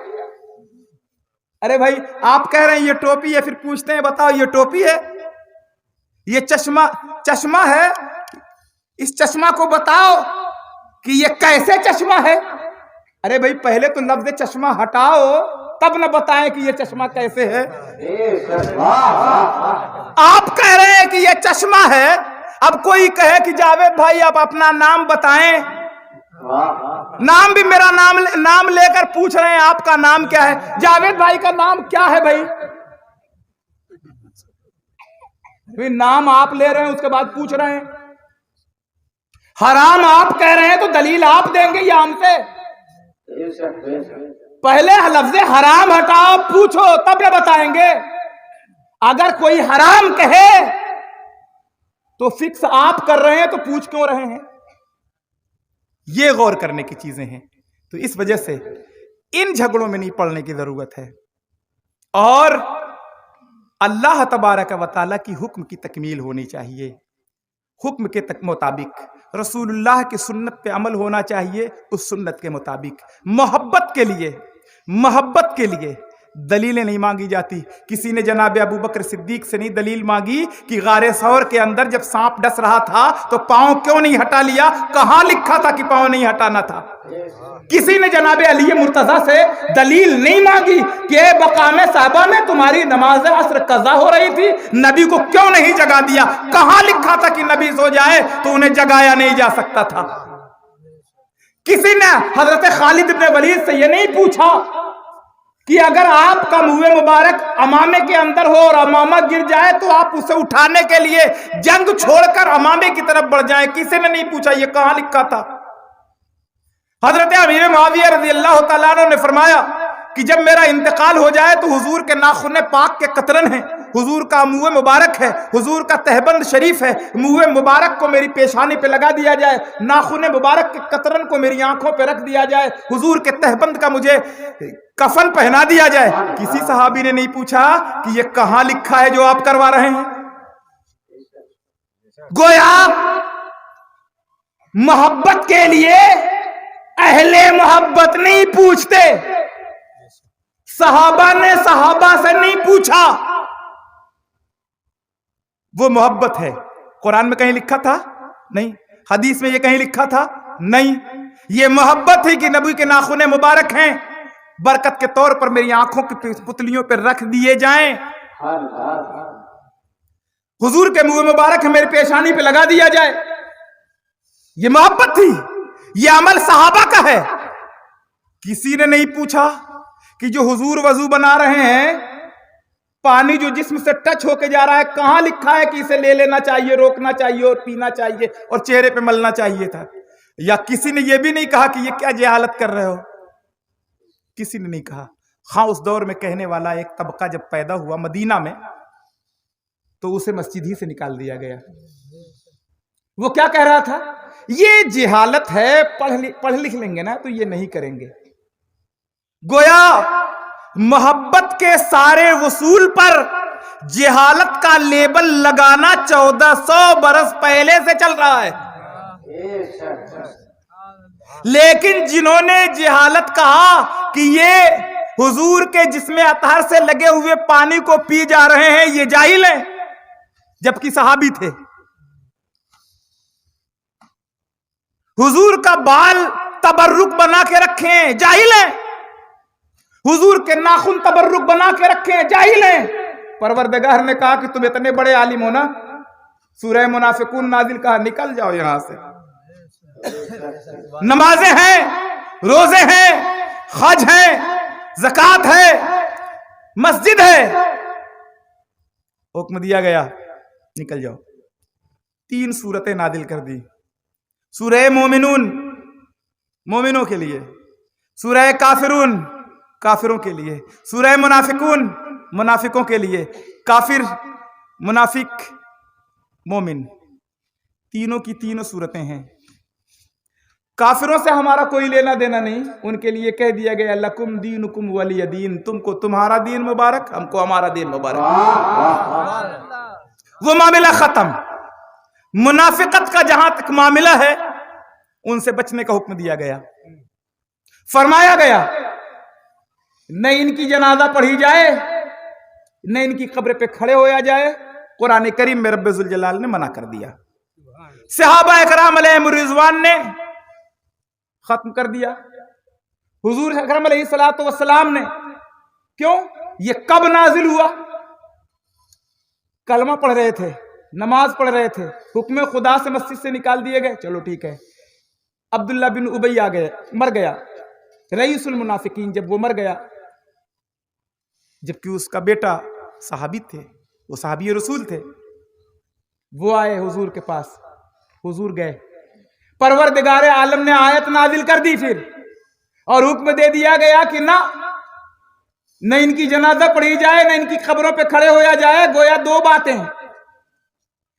ارے بھائی آپ کہہ رہے ہیں یہ ٹوپی ہے, پھر پوچھتے ہیں بتاؤ یہ ٹوپی ہے. یہ چشمہ ہے, اس چشمہ کو بتاؤ کہ یہ کیسے چشمہ ہے. ارے بھائی پہلے تو لفظ چشمہ ہٹاؤ تب نہ بتائیں کہ یہ چشمہ کیسے ہے. آپ کہہ رہے ہیں کہ یہ چشمہ ہے, اب کوئی کہے کہ جاوید بھائی آپ اپنا نام بتائیں. نام بھی میرا نام لے کر پوچھ رہے ہیں آپ کا نام کیا ہے. جاوید بھائی کا نام کیا ہے بھائی؟ نام آپ لے رہے ہیں اس کے بعد پوچھ رہے ہیں. حرام آپ کہہ رہے ہیں تو دلیل آپ دیں گے یا ہم سے؟ پہلے لفظ حرام ہٹاؤ, پوچھو تب نہ بتائیں گے. اگر کوئی حرام کہے تو فکس آپ کر رہے ہیں تو پوچھ کیوں رہے ہیں؟ یہ غور کرنے کی چیزیں ہیں. تو اس وجہ سے ان جھگڑوں میں نہیں پڑنے کی ضرورت ہے, اور اللہ تبارک و تعالیٰ کی حکم کی تکمیل ہونی چاہیے. حکم کے مطابق رسول اللہ کی سنت پہ عمل ہونا چاہیے, اس سنت کے مطابق. محبت کے لیے دلیلیں نہیں مانگی جاتی. کسی نے جناب ابو بکر صدیق سے نہیں دلیل مانگی کہ غار ثور کے اندر جب سانپ ڈس رہا تھا تو پاؤں کیوں نہیں ہٹا لیا, کہاں لکھا تھا کہ پاؤں نہیں ہٹانا تھا. کسی نے جناب علی مرتضیٰ سے دلیل نہیں مانگی کہ مقام صحابہ میں تمہاری نماز عصر قضا ہو رہی تھی, نبی کو کیوں نہیں جگا دیا, کہاں لکھا تھا کہ نبی سو جائے تو انہیں جگایا نہیں جا سکتا تھا. کسی نے حضرت خالد بن ولید سے یہ نہیں پوچھا کہ اگر آپ کا منہ مبارک امامے کے اندر ہو اور امامہ گر جائے تو آپ اسے اٹھانے کے لیے جنگ چھوڑ کر امامے کی طرف بڑھ جائیں. کسی نے نہیں پوچھا یہ کہاں لکھا تھا. حضرت امیر معاویہ رضی اللہ تعالیٰ عنہ نے فرمایا کہ جب میرا انتقال ہو جائے تو حضور کے ناخن پاک کے قطرن ہیں, حضور کا منہ مبارک ہے, حضور کا تہبند شریف ہے, منہ مبارک کو میری پیشانی پہ لگا دیا جائے, ناخن مبارک کے قطرن کو میری آنکھوں پہ رکھ دیا جائے, حضور کے تہبند کا مجھے کفن پہنا دیا جائے. کسی صحابی نے نہیں پوچھا کہ یہ کہاں لکھا ہے جو آپ کروا رہے ہیں. گویا محبت کے لیے اہل محبت نہیں پوچھتے. صحابہ نے صحابہ سے نہیں پوچھا. وہ محبت ہے. قرآن میں کہیں لکھا تھا؟ نہیں. حدیث میں یہ کہیں لکھا تھا؟ نہیں. یہ محبت ہے کہ نبی کے ناخن مبارک ہیں, برکت کے طور پر میری آنکھوں کی پتلیوں پر رکھ دیے جائیں, حضور کے منہ مبارک میری پیشانی پہ لگا دیا جائے. یہ محبت تھی. یہ عمل صحابہ کا ہے. کسی نے نہیں پوچھا کہ جو حضور وضو بنا رہے ہیں, پانی جو جسم سے ٹچ ہو کے جا رہا ہے, کہاں لکھا ہے کہ اسے لے لینا چاہیے, روکنا چاہیے اور پینا چاہیے اور چہرے پہ ملنا چاہیے تھا. یا کسی نے یہ بھی نہیں کہا کہ یہ کیا جہالت کر رہے ہو. کسی نے نہیں کہا. ہاں اس دور میں کہنے والا ایک طبقہ جب پیدا ہوا مدینہ میں تو اسے مسجد ہی سے نکال دیا گیا. وہ کیا کہہ رہا تھا؟ یہ جہالت ہے, پڑھ لکھ لیں گے نا تو یہ نہیں کریں گے. گویا محبت کے سارے وصول پر جہالت کا لیبل لگانا 1400 برس پہلے سے چل رہا ہے. لیکن جنہوں نے جہالت کہا کہ یہ حضور کے جسم اطہر سے لگے ہوئے پانی کو پی جا رہے ہیں, یہ جاہل ہیں, جبکہ صحابی تھے. حضور کا بال تبرک بنا کے رکھیں, جاہل ہیں. حضور کے ناخن تبرک بنا کے رکھیں, جاہل ہیں. پروردگار نے کہا کہ تم اتنے بڑے عالم ہو نا, سورہ منافقون نازل کہا نکل جاؤ یہاں سے. نمازیں ہیں, روزے ہیں, حج ہیں, زکات ہے, مسجد ہے, حکم دیا گیا نکل جاؤ. 3 سورتیں نازل کر دی. سورہ مومنون مومنوں کے لیے, سورہ کافرون کافروں کے لیے, سورہ منافقون منافقوں کے لیے. کافر, منافق, مومن, تینوں کی تینوں سورتیں ہیں. کافروں سے ہمارا کوئی لینا دینا نہیں، ان کے لیے کہہ دیا گیا لکم دینکم ولی دین، تم کو تمہارا دین مبارک، ہم کو ہمارا دین مبارک۔ وہ معاملہ ختم۔ منافقت کا جہاں تک معاملہ ہے ان سے بچنے کا حکم دیا گیا، فرمایا گیا نہ ان کی جنازہ پڑھی جائے نہ ان کی قبر پہ کھڑے ہویا جائے۔ قرآن کریم میں رب ذوالجلال نے منع کر دیا، صحابہ اکرام علیہم رضوان نے ختم کر دیا، حضور اکرم علیہ الصلوۃ والسلام نے۔ کیوں؟ یہ کب نازل ہوا؟ کلمہ پڑھ رہے تھے، نماز پڑھ رہے تھے، حکم خدا سے مسجد سے نکال دیے گئے، چلو ٹھیک ہے۔ عبداللہ بن ابی آ گئے، مر گیا، رئیس المنافقین، جب وہ مر گیا، جبکہ اس کا بیٹا صحابی تھے، وہ صحابی رسول تھے، وہ آئے حضور کے پاس، حضور گئے، پروردگار عالم نے آیت نازل کر دی پھر، اور حکم دے دیا گیا کہ نہ ان کی جنازہ پڑھی جائے نہ ان کی قبروں پہ کھڑے ہویا جائے۔ گویا دو باتیں ہیں۔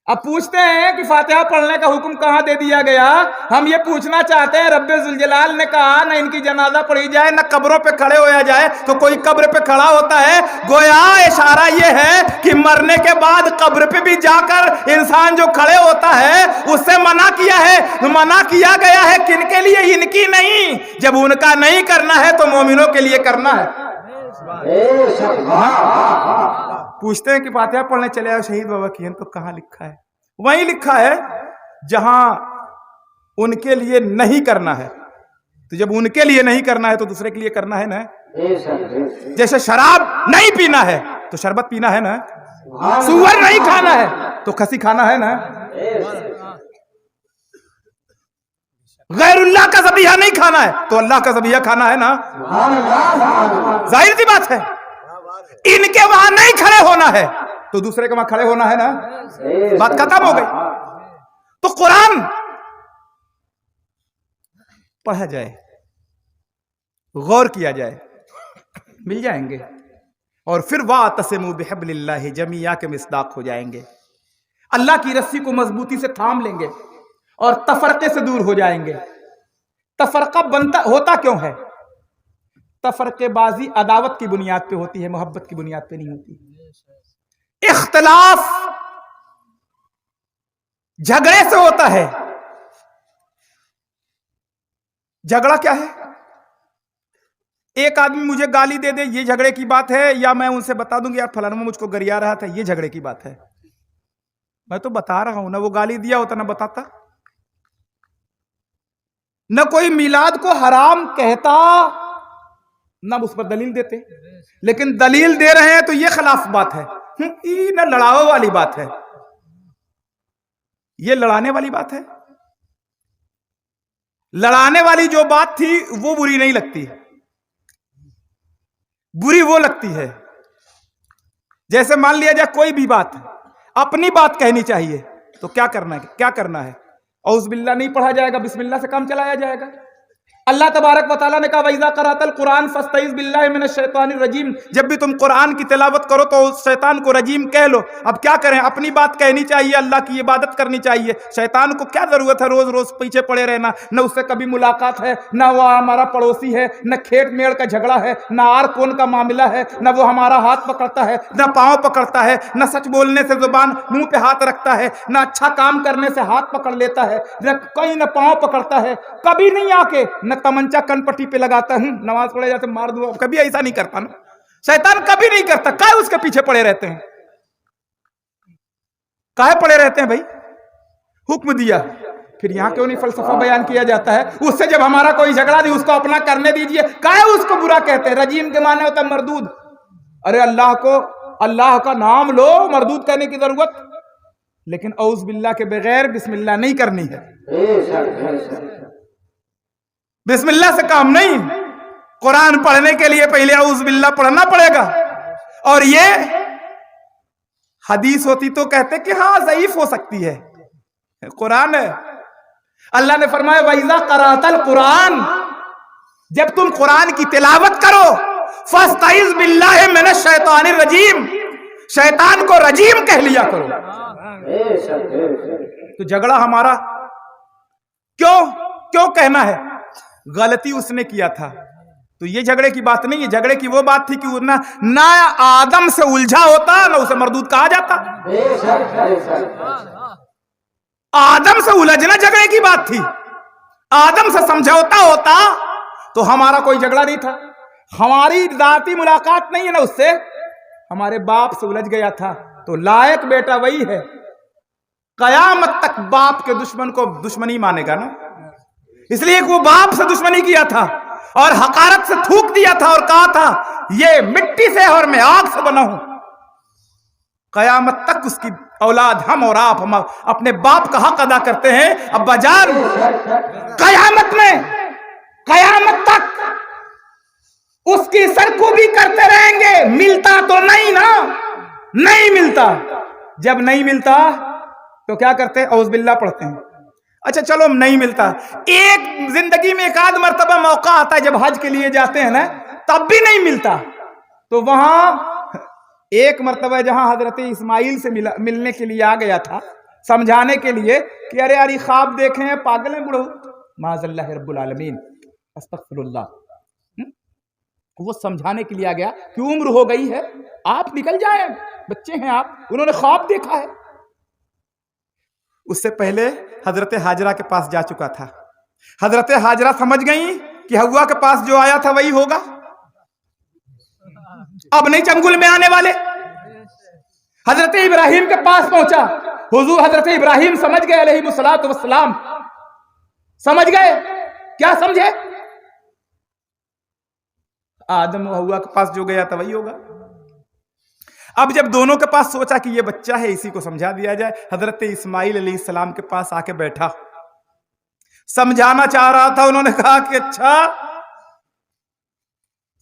اب پوچھتے ہیں کہ فاتحہ پڑھنے کا حکم کہاں دے دیا گیا؟ ہم یہ پوچھنا چاہتے ہیں، رب ذوالجلال نے کہا نہ ان کی جنازہ پڑھی جائے نہ قبروں پہ کھڑے ہویا جائے، تو کوئی قبر پہ کھڑا ہوتا ہے؟ گویا اشارہ یہ ہے کہ مرنے کے بعد قبر پہ بھی جا کر انسان جو کھڑے ہوتا ہے اس سے منع کیا ہے، منع کیا گیا ہے۔ کن کے لیے؟ ان کی نہیں۔ جب ان کا نہیں کرنا ہے تو مومنوں کے لیے کرنا ہے۔ پوچھتے ہیں کہ فاتحہ پڑھنے چلے آئے شہید بابا کی، تو کہاں لکھا ہے؟ وہیں لکھا ہے جہاں ان کے لیے نہیں کرنا ہے۔ تو جب ان کے لیے نہیں کرنا ہے تو دوسرے کے لیے کرنا ہے نا۔ جیسے شراب نہیں پینا ہے تو شربت پینا ہے نا، سور نہیں کھانا ہے تو کھسی کھانا ہے نا، غیر اللہ کا ذبیحہ نہیں کھانا ہے تو اللہ کا ذبیحہ کھانا ہے نا۔ ظاہر سی بات ہے، ان کے وہاں نہیں کھڑے ہونا ہے تو دوسرے کے وہاں کھڑے ہونا ہے نا، بات ختم ہو گئی۔ تو قرآن پڑھا جائے، غور کیا جائے، مل جائیں گے، اور پھر وَاعْتَصِمُوا بِحَبْلِ اللَّهِ جَمِيعًا کے مصداق ہو جائیں گے، اللہ کی رسی کو مضبوطی سے تھام لیں گے اور تفرقے سے دور ہو جائیں گے۔ تفرقہ بنتا ہوتا کیوں ہے؟ تفرقے بازی عداوت کی بنیاد پہ ہوتی ہے، محبت کی بنیاد پہ نہیں ہوتی۔ اختلاف جھگڑے سے ہوتا ہے۔ جھگڑا کیا ہے؟ ایک آدمی مجھے گالی دے دے، یہ جھگڑے کی بات ہے، یا میں ان سے بتا دوں گی یار فلانا مجھ کو گریا رہا تھا، یہ جھگڑے کی بات ہے۔ میں تو بتا رہا ہوں، نہ وہ گالی دیا ہوتا نہ بتاتا، نہ کوئی میلاد کو حرام کہتا نہ اس پر دلیل دیتے، لیکن دلیل دے رہے ہیں تو یہ خلاف بات ہے، یہ نہ لڑاؤ والی بات ہے، یہ لڑانے والی بات ہے۔ لڑانے والی جو بات تھی وہ بری نہیں لگتی، بری وہ لگتی ہے جیسے مان لیا جائے کوئی بھی بات اپنی بات کہنی چاہیے تو کیا کرنا ہے؟ کیا کرنا ہے؟ اعوذ باللہ نہیں پڑھا جائے گا، بسم اللہ سے کام چلایا جائے گا۔ اللہ تبارک و تعالیٰ نے کہا وَإِذَا قَرَأْتَ الْقُرْآنَ فَاسْتَعِذْ بِاللَّهِ مِنَ الشَّيْطَانِ الرَّجِيمِ، جب بھی تم قرآن کی تلاوت کرو تو شیطان کو رجیم کہہ لو۔ اب کیا کریں؟ اپنی بات کہنی چاہیے، اللہ کی عبادت کرنی چاہیے۔ شیطان کو کیا ضرورت ہے روز روز پیچھے پڑے رہنا؟ نہ اس سے کبھی ملاقات ہے، نہ وہ ہمارا پڑوسی ہے، نہ کھیت میڑ کا جھگڑا ہے، نہ آر کون کا معاملہ ہے، نہ وہ ہمارا ہاتھ پکڑتا ہے نہ پاؤں پکڑتا ہے، نہ سچ بولنے سے زبان منہ پہ ہاتھ رکھتا ہے، نہ اچھا کام کرنے سے ہاتھ پکڑ لیتا ہے، نہ کہیں نہ پاؤں پکڑتا ہے، کبھی نہیں آ کے نہ تمنچا کن پٹی پہ لگاتا ہوں نماز پڑھے جاتے مار دوں، کبھی ایسا نہیں کرتا نا، شیطان کبھی نہیں کرتا۔ کائے اس کے پیچھے پڑے رہتے ہیں؟ کائے پڑے رہتے ہیں بھائی؟ حکم دیا، پھر یہاں کیوں نہیں فلسفہ بیان کیا جاتا ہے؟ اس سے جب ہمارا کوئی جھگڑا نہیں، اس کو اپنا کرنے دیجئے، کائے اس کو برا کہتے ہیں؟ رجیم کے معنی ہوتا ہے مردود۔ ارے اللہ کا نام لو، مردود کہنے کی ضرورت، لیکن اعوذ باللہ کے بغیر بسم اللہ نہیں کرنی ہے، بسم اللہ سے کام نہیں۔ قرآن پڑھنے کے لیے پہلے اعوذ باللہ پڑھنا پڑے گا، اور یہ حدیث ہوتی تو کہتے کہ ہاں ضعیف ہو سکتی ہے، قرآن ہے۔ اللہ نے فرمایا وَإِذَا قَرَأْتَ الْقُرْآنَ، جب تم قرآن کی تلاوت کرو فَاسْتَعِذْ بِاللَّهِ مِنَ الشَّيْطَانِ الرَّجِيمِ، شیطان کو رجیم کہہ لیا کرو۔ تو جھگڑا ہمارا کیوں؟ کیوں کہنا ہے؟ غلطی اس نے کیا تھا، تو یہ جھگڑے کی بات نہیں ہے. جھگڑے کی وہ بات تھی کہ نہ آدم سے الجھا ہوتا نہ اسے مردود کہا جاتا. آدم سے الجھنا جھگڑے کی بات تھی. آدم سے سمجھوتا ہوتا تو ہمارا کوئی جھگڑا نہیں تھا. ہماری ذاتی ملاقات نہیں ہے نا اس سے، ہمارے باپ سے الجھ گیا تھا تو لائق بیٹا وہی ہے. قیامت تک باپ کے دشمن کو دشمنی مانے گا نا. اس لیے کہ وہ باپ سے دشمنی کیا تھا اور حقارت سے تھوک دیا تھا اور کہا تھا یہ مٹی سے اور میں آگ سے بنا ہوں. قیامت تک اس کی اولاد ہم اور آپ ہم اپنے باپ کا حق ادا کرتے ہیں. ابا جان قیامت میں قیامت تک اس کی سرکوبی کرتے رہیں گے. ملتا تو نہیں نا، نہیں ملتا. جب نہیں ملتا تو کیا کرتے؟ اعوذ باللہ پڑھتے ہیں. اچھا چلو نہیں ملتا، ایک زندگی میں ایک آدھ مرتبہ موقع آتا ہے جب حج کے لیے جاتے ہیں نا، تب بھی نہیں ملتا. تو وہاں ایک مرتبہ جہاں حضرت اسماعیل سے ملنے کے لیے آ گیا تھا، سمجھانے کے لیے کہ ارے یاری خواب دیکھے ہیں، پاگل ہیں بڑھو، معاذ اللہ رب العالمین، استغفر اللہ. وہ سمجھانے کے لیے آ گیا کہ عمر ہو گئی ہے، آپ نکل جائیں، بچے ہیں آپ. انہوں نے خواب دیکھا ہے. اس سے پہلے حضرت حاجرہ کے پاس جا چکا تھا. حضرت حاجرہ سمجھ گئی کہ حوا کے پاس جو آیا تھا وہی ہوگا، اب نہیں چنگل میں آنے والے. حضرت ابراہیم کے پاس پہنچا. حضور حضرت ابراہیم سمجھ گئے علیہ الصلوۃ والسلام، سمجھ گئے. کیا سمجھے؟ آدم و حوا کے پاس جو گیا تھا وہی ہوگا. اب جب دونوں کے پاس سوچا کہ یہ بچہ ہے اسی کو سمجھا دیا جائے، حضرت اسماعیل علیہ السلام کے پاس آ کے بیٹھا، سمجھانا چاہ رہا تھا. انہوں نے کہا کہ اچھا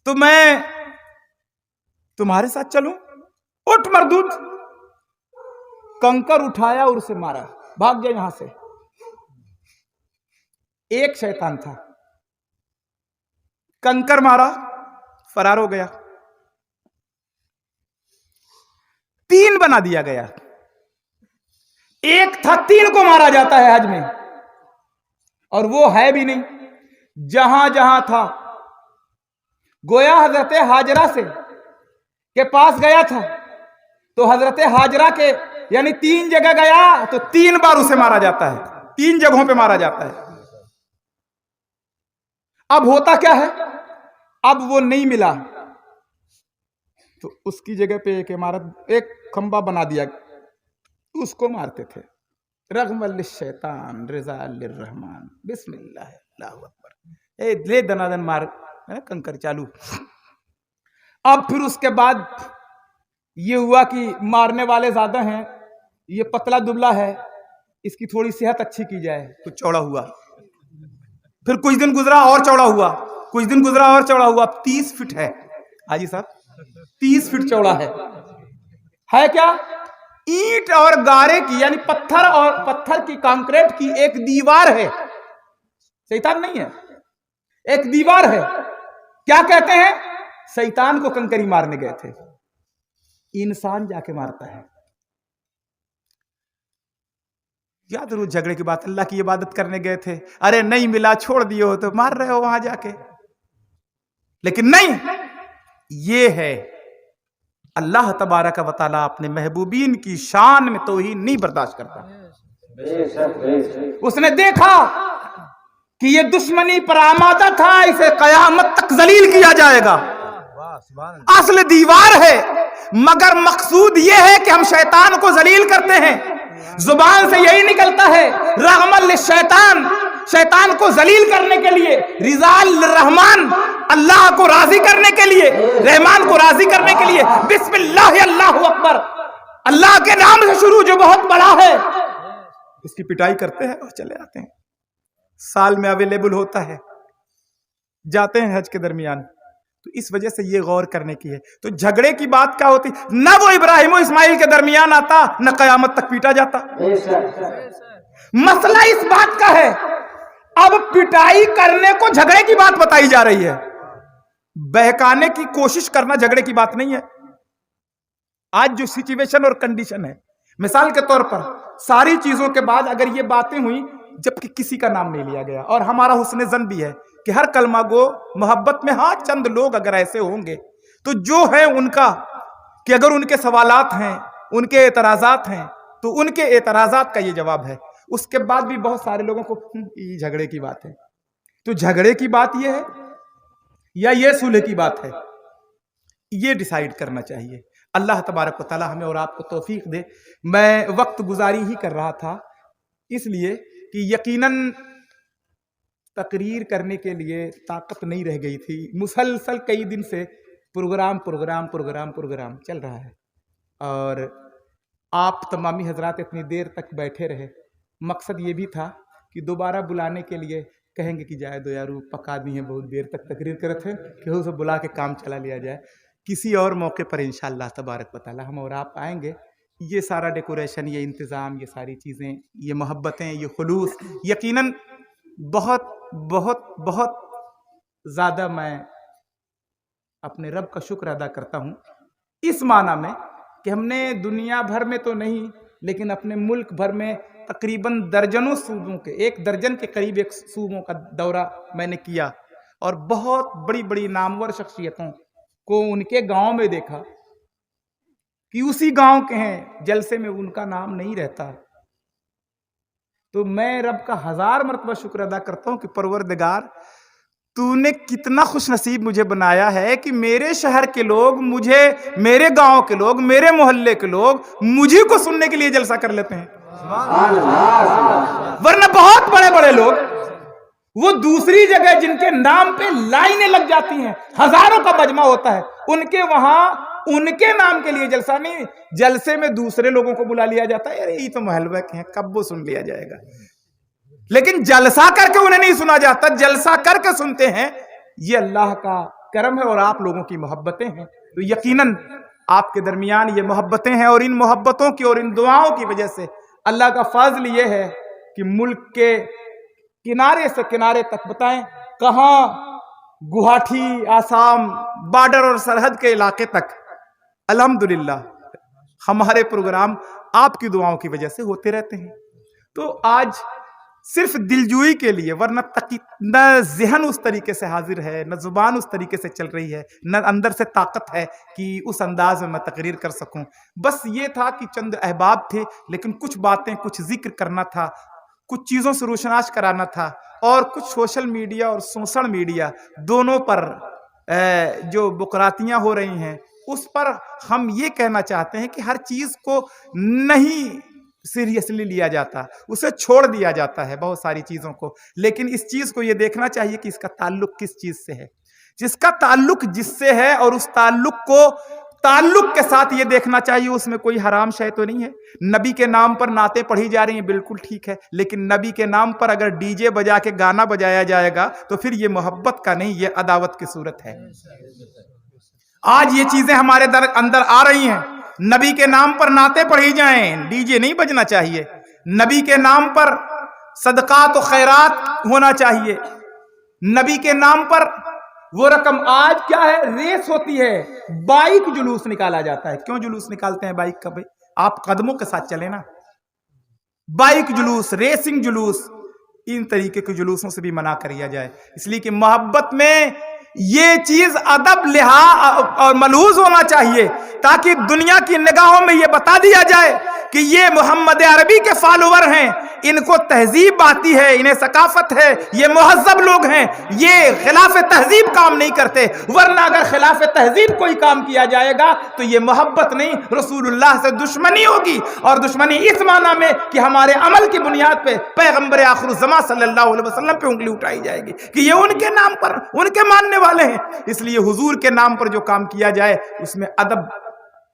تو میں تمہارے ساتھ چلوں؟ اٹھ مردود. کنکر اٹھایا اور اسے مارا، بھاگ گیا یہاں سے. ایک شیطان تھا، کنکر مارا، فرار ہو گیا. 3 بنا دیا گیا. ایک تھا 3 کو مارا جاتا ہے حج میں، اور وہ ہے بھی نہیں. جہاں جہاں تھا گویا حضرت حاجرہ سے کے پاس گیا تھا تو حضرت حاجرہ کے یعنی 3 جگہ گیا تو 3 بار اسے مارا جاتا ہے، 3 جگہوں پہ مارا جاتا ہے. اب ہوتا کیا ہے؟ اب وہ نہیں ملا تو اس کی جگہ پہ ایک عمارت، ایک کھمبا بنا دیا، اس کو مارتے تھے. رغم للشیطان رضا للرحمن، بسم اللہ اللہ اکبر. لے دنادن مار کنکر چالو. اب پھر اس کے بعد یہ ہوا کہ مارنے والے زیادہ ہیں، یہ پتلا دبلا ہے، اس کی تھوڑی صحت اچھی کی جائے تو چوڑا ہوا. پھر کچھ دن گزرا اور چوڑا ہوا، کچھ دن گزرا اور چوڑا ہوا. اب 30 فٹ ہے حاجی صاحب، 30 فٹ چوڑا ہے کیا؟ اینٹ اور گارے کی یعنی پتھر کی کانکریٹ کی ایک دیوار ہے. شیطان نہیں ہے، ایک دیوار ہے. کیا کہتے ہیں؟ شیطان کو کنکری مارنے گئے تھے، انسان جا کے مارتا ہے. یاد رہو جھگڑے کی بات، اللہ کی عبادت کرنے گئے تھے، ارے نہیں ملا چھوڑ دیے ہو تو مار رہے ہو وہاں جا کے. لیکن نہیں، یہ ہے اللہ تبارک و تعالیٰ اپنے محبوبین کی شان میں توہین نہیں برداشت کرتا. اس نے دیکھا کہ یہ دشمنی پر آمادہ تھا، اسے قیامت تک ذلیل کیا جائے گا. اصل دیوار ہے مگر مقصود یہ ہے کہ ہم شیطان کو ذلیل کرتے ہیں. زبان سے یہی نکلتا ہے رغم للشیطان، شیطان کو ذلیل کرنے کے لیے، رضا للرحمن، اللہ کو راضی کرنے کے لیے، رحمان کو راضی کرنے کے لیے. بسم اللہ اللہ اکبر، اللہ کے نام سے شروع جو بہت بڑا ہے، اس کی پٹائی کرتے ہیں اور چلے آتے ہیں. سال میں اویلیبل ہوتا ہے، جاتے ہیں حج کے درمیان. تو اس وجہ سے یہ غور کرنے کی ہے. تو جھگڑے کی بات کیا ہوتی؟ نہ وہ ابراہیم و اسماعیل کے درمیان آتا، نہ قیامت تک پیٹا جاتا. مسئلہ اس بات کا ہے، اب پٹائی کرنے کو جھگڑے کی بات بتائی جا رہی ہے. بہکانے کی کوشش کرنا جھگڑے کی بات نہیں ہے. آج جو سچویشن اور کنڈیشن ہے، مثال کے طور پر ساری چیزوں کے بعد اگر یہ باتیں ہوئی جبکہ کسی کا نام نہیں لیا گیا. اور ہمارا حسن زن بھی ہے کہ ہر کلمہ گو محبت میں ہاں چند لوگ اگر ایسے ہوں گے تو جو ہے ان کا کہ اگر ان کے سوالات ہیں, ان کے اعتراضات ہیں, تو ان کے اعتراضات کا یہ جواب ہے. اس کے بعد بھی بہت سارے لوگوں کو یہ جھگڑے کی بات ہے, تو جھگڑے کی بات یہ ہے یا یہ صلح کی بات ہے, یہ ڈیسائیڈ کرنا چاہیے. اللہ تبارک و تعالی ہمیں اور آپ کو توفیق دے. میں وقت گزاری ہی کر رہا تھا اس لیے کہ یقیناً تقریر کرنے کے لیے طاقت نہیں رہ گئی تھی. مسلسل کئی دن سے پروگرام چل رہا ہے اور آپ تمامی حضرات اتنی دیر تک بیٹھے رہے. مقصد یہ بھی تھا کہ دوبارہ بلانے کے لیے کہیں گے کہ جائے دو یارو پکا دی ہیں, بہت دیر تک تقریر کرے تھے, کہ اسے بلا کے کام چلا لیا جائے. کسی اور موقع پر انشاءاللہ تبارک و تعالی ہم اور آپ آئیں گے. یہ سارا ڈیکوریشن, یہ انتظام, یہ ساری چیزیں, یہ محبتیں, یہ خلوص, یقیناً بہت بہت بہت زیادہ میں اپنے رب کا شکر ادا کرتا ہوں اس معنی میں کہ ہم نے دنیا بھر میں تو نہیں لیکن اپنے ملک بھر میں تقریباً درجنوں صوبوں کے 1 درجن کے قریب ایک صوبوں کا دورہ میں نے کیا اور بہت بڑی بڑی نامور شخصیتوں کو ان کے گاؤں میں دیکھا کہ اسی گاؤں کے ہیں, جلسے میں ان کا نام نہیں رہتا. تو میں رب کا 1000 مرتبہ شکر ادا کرتا ہوں کہ پروردگار تو نے کتنا خوش نصیب مجھے بنایا ہے کہ میرے شہر کے لوگ مجھے, میرے گاؤں کے لوگ, میرے محلے کے لوگ مجھے کو سننے کے لیے جلسہ کر لیتے ہیں. ورنہ بہت بڑے بڑے لوگ وہ دوسری جگہ جن کے نام پہ لائنیں لگ جاتی ہیں, ہزاروں کا مجمع ہوتا ہے, ان کے وہاں ان کے نام کے لیے جلسہ نہیں, جلسے میں دوسرے لوگوں کو بلا لیا جاتا ہے. یہ تو محلوہ کے ہیں, کب وہ سن لیا جائے گا. لیکن جلسہ کر کے انہیں نہیں سنا جاتا, جلسہ کر کے سنتے ہیں. یہ اللہ کا کرم ہے اور آپ لوگوں کی محبتیں ہیں. تو یقیناً آپ کے درمیان یہ محبتیں ہیں اور ان محبتوں کی اور ان دعاؤں کی وجہ سے اللہ کا فضل یہ ہے کہ ملک کے کنارے سے کنارے تک, بتائیں کہاں, گوہاٹی, آسام, بارڈر اور سرحد کے علاقے تک الحمدللہ ہمارے پروگرام آپ کی دعاؤں کی وجہ سے ہوتے رہتے ہیں. تو آج صرف دلجوئی کے لیے, ورنہ نہ ذہن اس طریقے سے حاضر ہے, نہ زبان اس طریقے سے چل رہی ہے, نہ اندر سے طاقت ہے کہ اس انداز میں تقریر کر سکوں. بس یہ تھا کہ چند احباب تھے لیکن کچھ باتیں, کچھ ذکر کرنا تھا, کچھ چیزوں سے روشناس کرانا تھا, اور کچھ سوشل میڈیا اور سوشل میڈیا دونوں پر جو بکراتیاں ہو رہی ہیں اس پر ہم یہ کہنا چاہتے ہیں کہ ہر چیز کو نہیں سیریسلی لیا جاتا, اسے چھوڑ دیا جاتا ہے بہت ساری چیزوں کو. لیکن اس چیز کو یہ دیکھنا چاہیے کہ اس کا تعلق کس چیز سے ہے. جس کا تعلق جس سے ہے اور اس تعلق کو تعلق کے ساتھ یہ دیکھنا چاہیے اس میں کوئی حرام شے تو نہیں ہے. نبی کے نام پر نعتیں پڑھی جا رہی ہیں, بالکل ٹھیک ہے, لیکن نبی کے نام پر اگر ڈی جے بجا کے گانا بجایا جائے گا تو پھر یہ محبت کا نہیں, یہ عداوت کی صورت ہے. آج یہ چیزیں ہمارے اندر آ رہی ہیں. نبی کے نام پر نعتیں پڑھی جائیں, ڈی جے نہیں بجنا چاہیے. نبی کے نام پر صدقات و خیرات ہونا چاہیے. نبی کے نام پر وہ رقم, آج کیا ہے, ریس ہوتی ہے, بائک جلوس نکالا جاتا ہے. کیوں جلوس نکالتے ہیں بائک کا؟ بھائی آپ قدموں کے ساتھ چلیں نا. بائک جلوس, ریسنگ جلوس, ان طریقے کے جلوسوں سے بھی منع کیا جائے, اس لیے کہ محبت میں یہ چیز ادب لحاظ اور ملحوظ ہونا چاہیے تاکہ دنیا کی نگاہوں میں یہ بتا دیا جائے کہ یہ محمد عربی کے فالوور ہیں, ان کو تہذیب آتی ہے, انہیں ثقافت ہے, یہ مہذب لوگ ہیں, یہ خلاف تہذیب کام نہیں کرتے. ورنہ اگر خلاف تہذیب کوئی کام کیا جائے گا تو یہ محبت نہیں, رسول اللہ سے دشمنی ہوگی. اور دشمنی اس معنی میں کہ ہمارے عمل کی بنیاد پہ پیغمبر آخر الزماں صلی اللہ علیہ وسلم پہ انگلی اٹھائی جائے گی کہ یہ ان کے نام پر, ان کے ماننے والے ہیں. اس لیے حضور کے نام پر جو کام کیا جائے اس میں ادب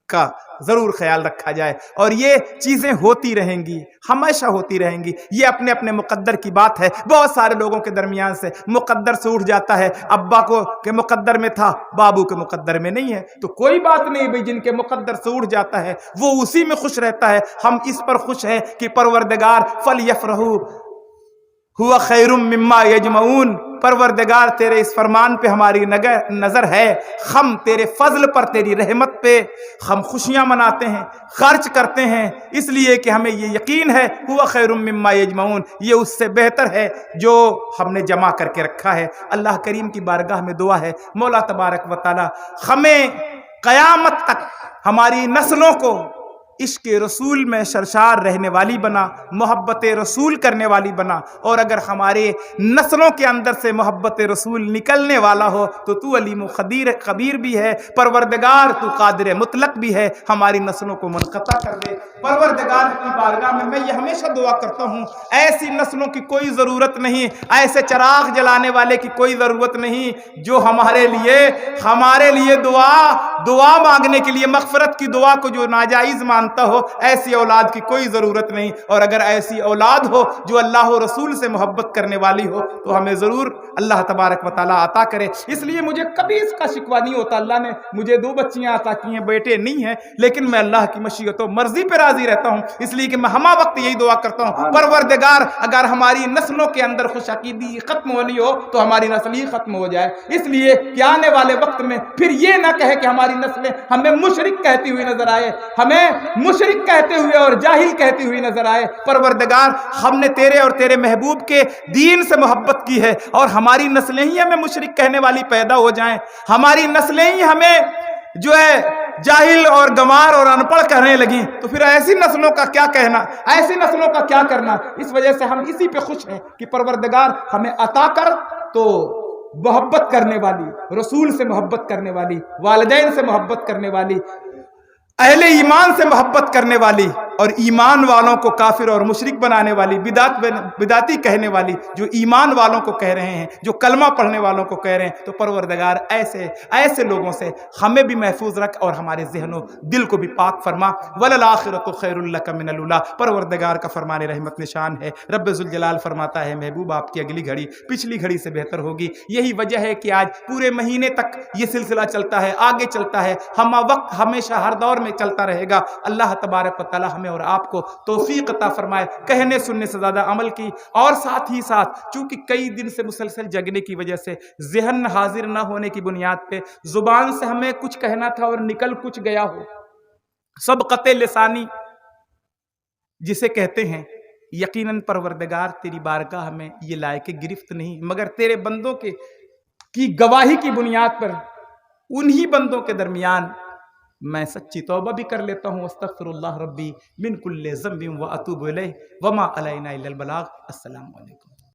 کا ضرور خیال رکھا جائے. اور یہ چیزیں ہوتی رہیں گی, ہمیشہ ہوتی رہیں گی. یہ اپنے اپنے مقدر کی بات ہے. بہت سارے لوگوں کے درمیان سے مقدر سے اٹھ جاتا ہے, ابا کو کے مقدر میں تھا, بابو کے مقدر میں نہیں ہے, تو کوئی بات نہیں بھئی. جن کے مقدر سے اٹھ جاتا ہے وہ اسی میں خوش رہتا ہے. ہم اس پر خوش ہیں کہ پروردگار فَلْيَفْرَحُوا هُوَ خَيْرٌ مِّمَّا يَجْمَعُونَ, پروردگار تیرے اس فرمان پہ ہماری نظر ہے، ہم تیرے فضل پر، تیری رحمت پہ ہم خوشیاں مناتے ہیں، خرچ کرتے ہیں، اس لیے کہ ہمیں یہ یقین ہے ہوا خیر مما یجمعون، یہ اس سے بہتر ہے جو ہم نے جمع کر کے رکھا ہے۔ اللہ کریم کی بارگاہ میں دعا ہے مولا تبارک و تعالی ہمیں قیامت تک ہماری نسلوں کو عشق رسول میں سرشار رہنے والی بنا، محبت رسول کرنے والی بنا، اور اگر ہمارے نسلوں کے اندر سے محبت رسول نکلنے والا ہو تو علیم و خبیر بھی ہے، پروردگار تو قادر مطلق بھی ہے، ہماری نسلوں کو منقطع کر دے۔ پروردگار کی بارگاہ میں یہ ہمیشہ دعا کرتا ہوں، ایسی نسلوں کی کوئی ضرورت نہیں، ایسے چراغ جلانے والے کی کوئی ضرورت نہیں جو ہمارے لیے دعا مانگنے کے لیے مغفرت کی دعا کو جو ناجائز مانتا ہو، ایسی اولاد کی کوئی ضرورت نہیں، اور اگر ایسی اولاد ہو جو اللہ و رسول سے محبت کرنے والی ہو تو ہمیں ضرور اللہ تبارک و تعالیٰ عطا کرے۔ اس لیے مجھے کبھی اس کا شکوہ نہیں ہوتا، اللہ نے مجھے 2 بچیاں عطا کی ہیں، بیٹے نہیں ہیں، لیکن میں اللہ کی مشیت و مرضی پہ راضی رہتا ہوں، اس لیے کہ میں ہمہ وقت یہی دعا کرتا ہوں پروردگار اگر ہماری نسلوں کے اندر خوش عقیدی ختم ہونی ہو تو ہماری نسل ہی ختم ہو جائے، اس لیے کہ آنے والے وقت میں پھر یہ نہ کہے کہ ہماری نسلیں ہمیں مشرک کہتی ہوئی نظر آئے، ہمیں مشرک کہتے ہوئے اور جاہل کہتی ہوئی نظر آئے۔ پروردگار ہم نے تیرے اور تیرے محبوب کے دین سے محبت کی ہے، اور ہماری نسلیں ہی ہمیں مشرک کہنے والی پیدا ہو جائیں، ہماری نسلیں ہی ہمیں جو ہے جاہل اور گنوار اور ان پڑھ کہنے لگیں، تو پھر ایسی نسلوں کا کیا کہنا، ایسی نسلوں کا کیا کرنا۔ اس وجہ سے ہم اسی پہ خوش ہیں کہ پروردگار ہمیں عطا کر تو محبت کرنے والی، رسول سے محبت کرنے والی، والدین سے محبت کرنے والی، اہل ایمان سے محبت کرنے والی، اور ایمان والوں کو کافر اور مشرک بنانے والی، بدعتی کہنے والی، جو ایمان والوں کو کہہ رہے ہیں، جو کلمہ پڑھنے والوں کو کہہ رہے ہیں، تو پروردگار ایسے لوگوں سے ہمیں بھی محفوظ رکھ اور ہمارے ذہن و دل کو بھی پاک فرما۔ وَلَلْآخِرَةُ خَيْرٌ لَكَ مِنَ الْأُولَىٰ، پروردگار کا فرمان رحمت نشان ہے، رب ذوالجلال فرماتا ہے محبوب آپ کی اگلی گھڑی پچھلی گھڑی سے بہتر ہوگی۔ یہی وجہ ہے کہ آج پورے مہینے تک یہ سلسلہ چلتا ہے، آگے چلتا ہے، ہمہ وقت ہمیشہ ہر دور میں چلتا رہے گا۔ اللہ تبارک و تعالی ہمیں اور آپ کو توفیق عطا فرمائے کہنے سننے سے زیادہ عمل کی، اور ساتھ ہی ساتھ چونکہ کئی دن سے مسلسل جگنے کی وجہ سے ذہن حاضر نہ ہونے کی بنیاد پہ زبان سے ہمیں کچھ کہنا تھا اور نکل کچھ گیا ہو، سبقت لسانی جسے کہتے ہیں، یقیناً پروردگار تیری بارگاہ میں یہ لائق گرفت نہیں، مگر تیرے بندوں کی گواہی کی بنیاد پر انہی بندوں کے درمیان میں سچی توبہ بھی کر لیتا ہوں۔ استغفر اللہ ربی من کل ذنب و اتوب الیہ وما علینا الا البلاغ۔ السلام علیکم۔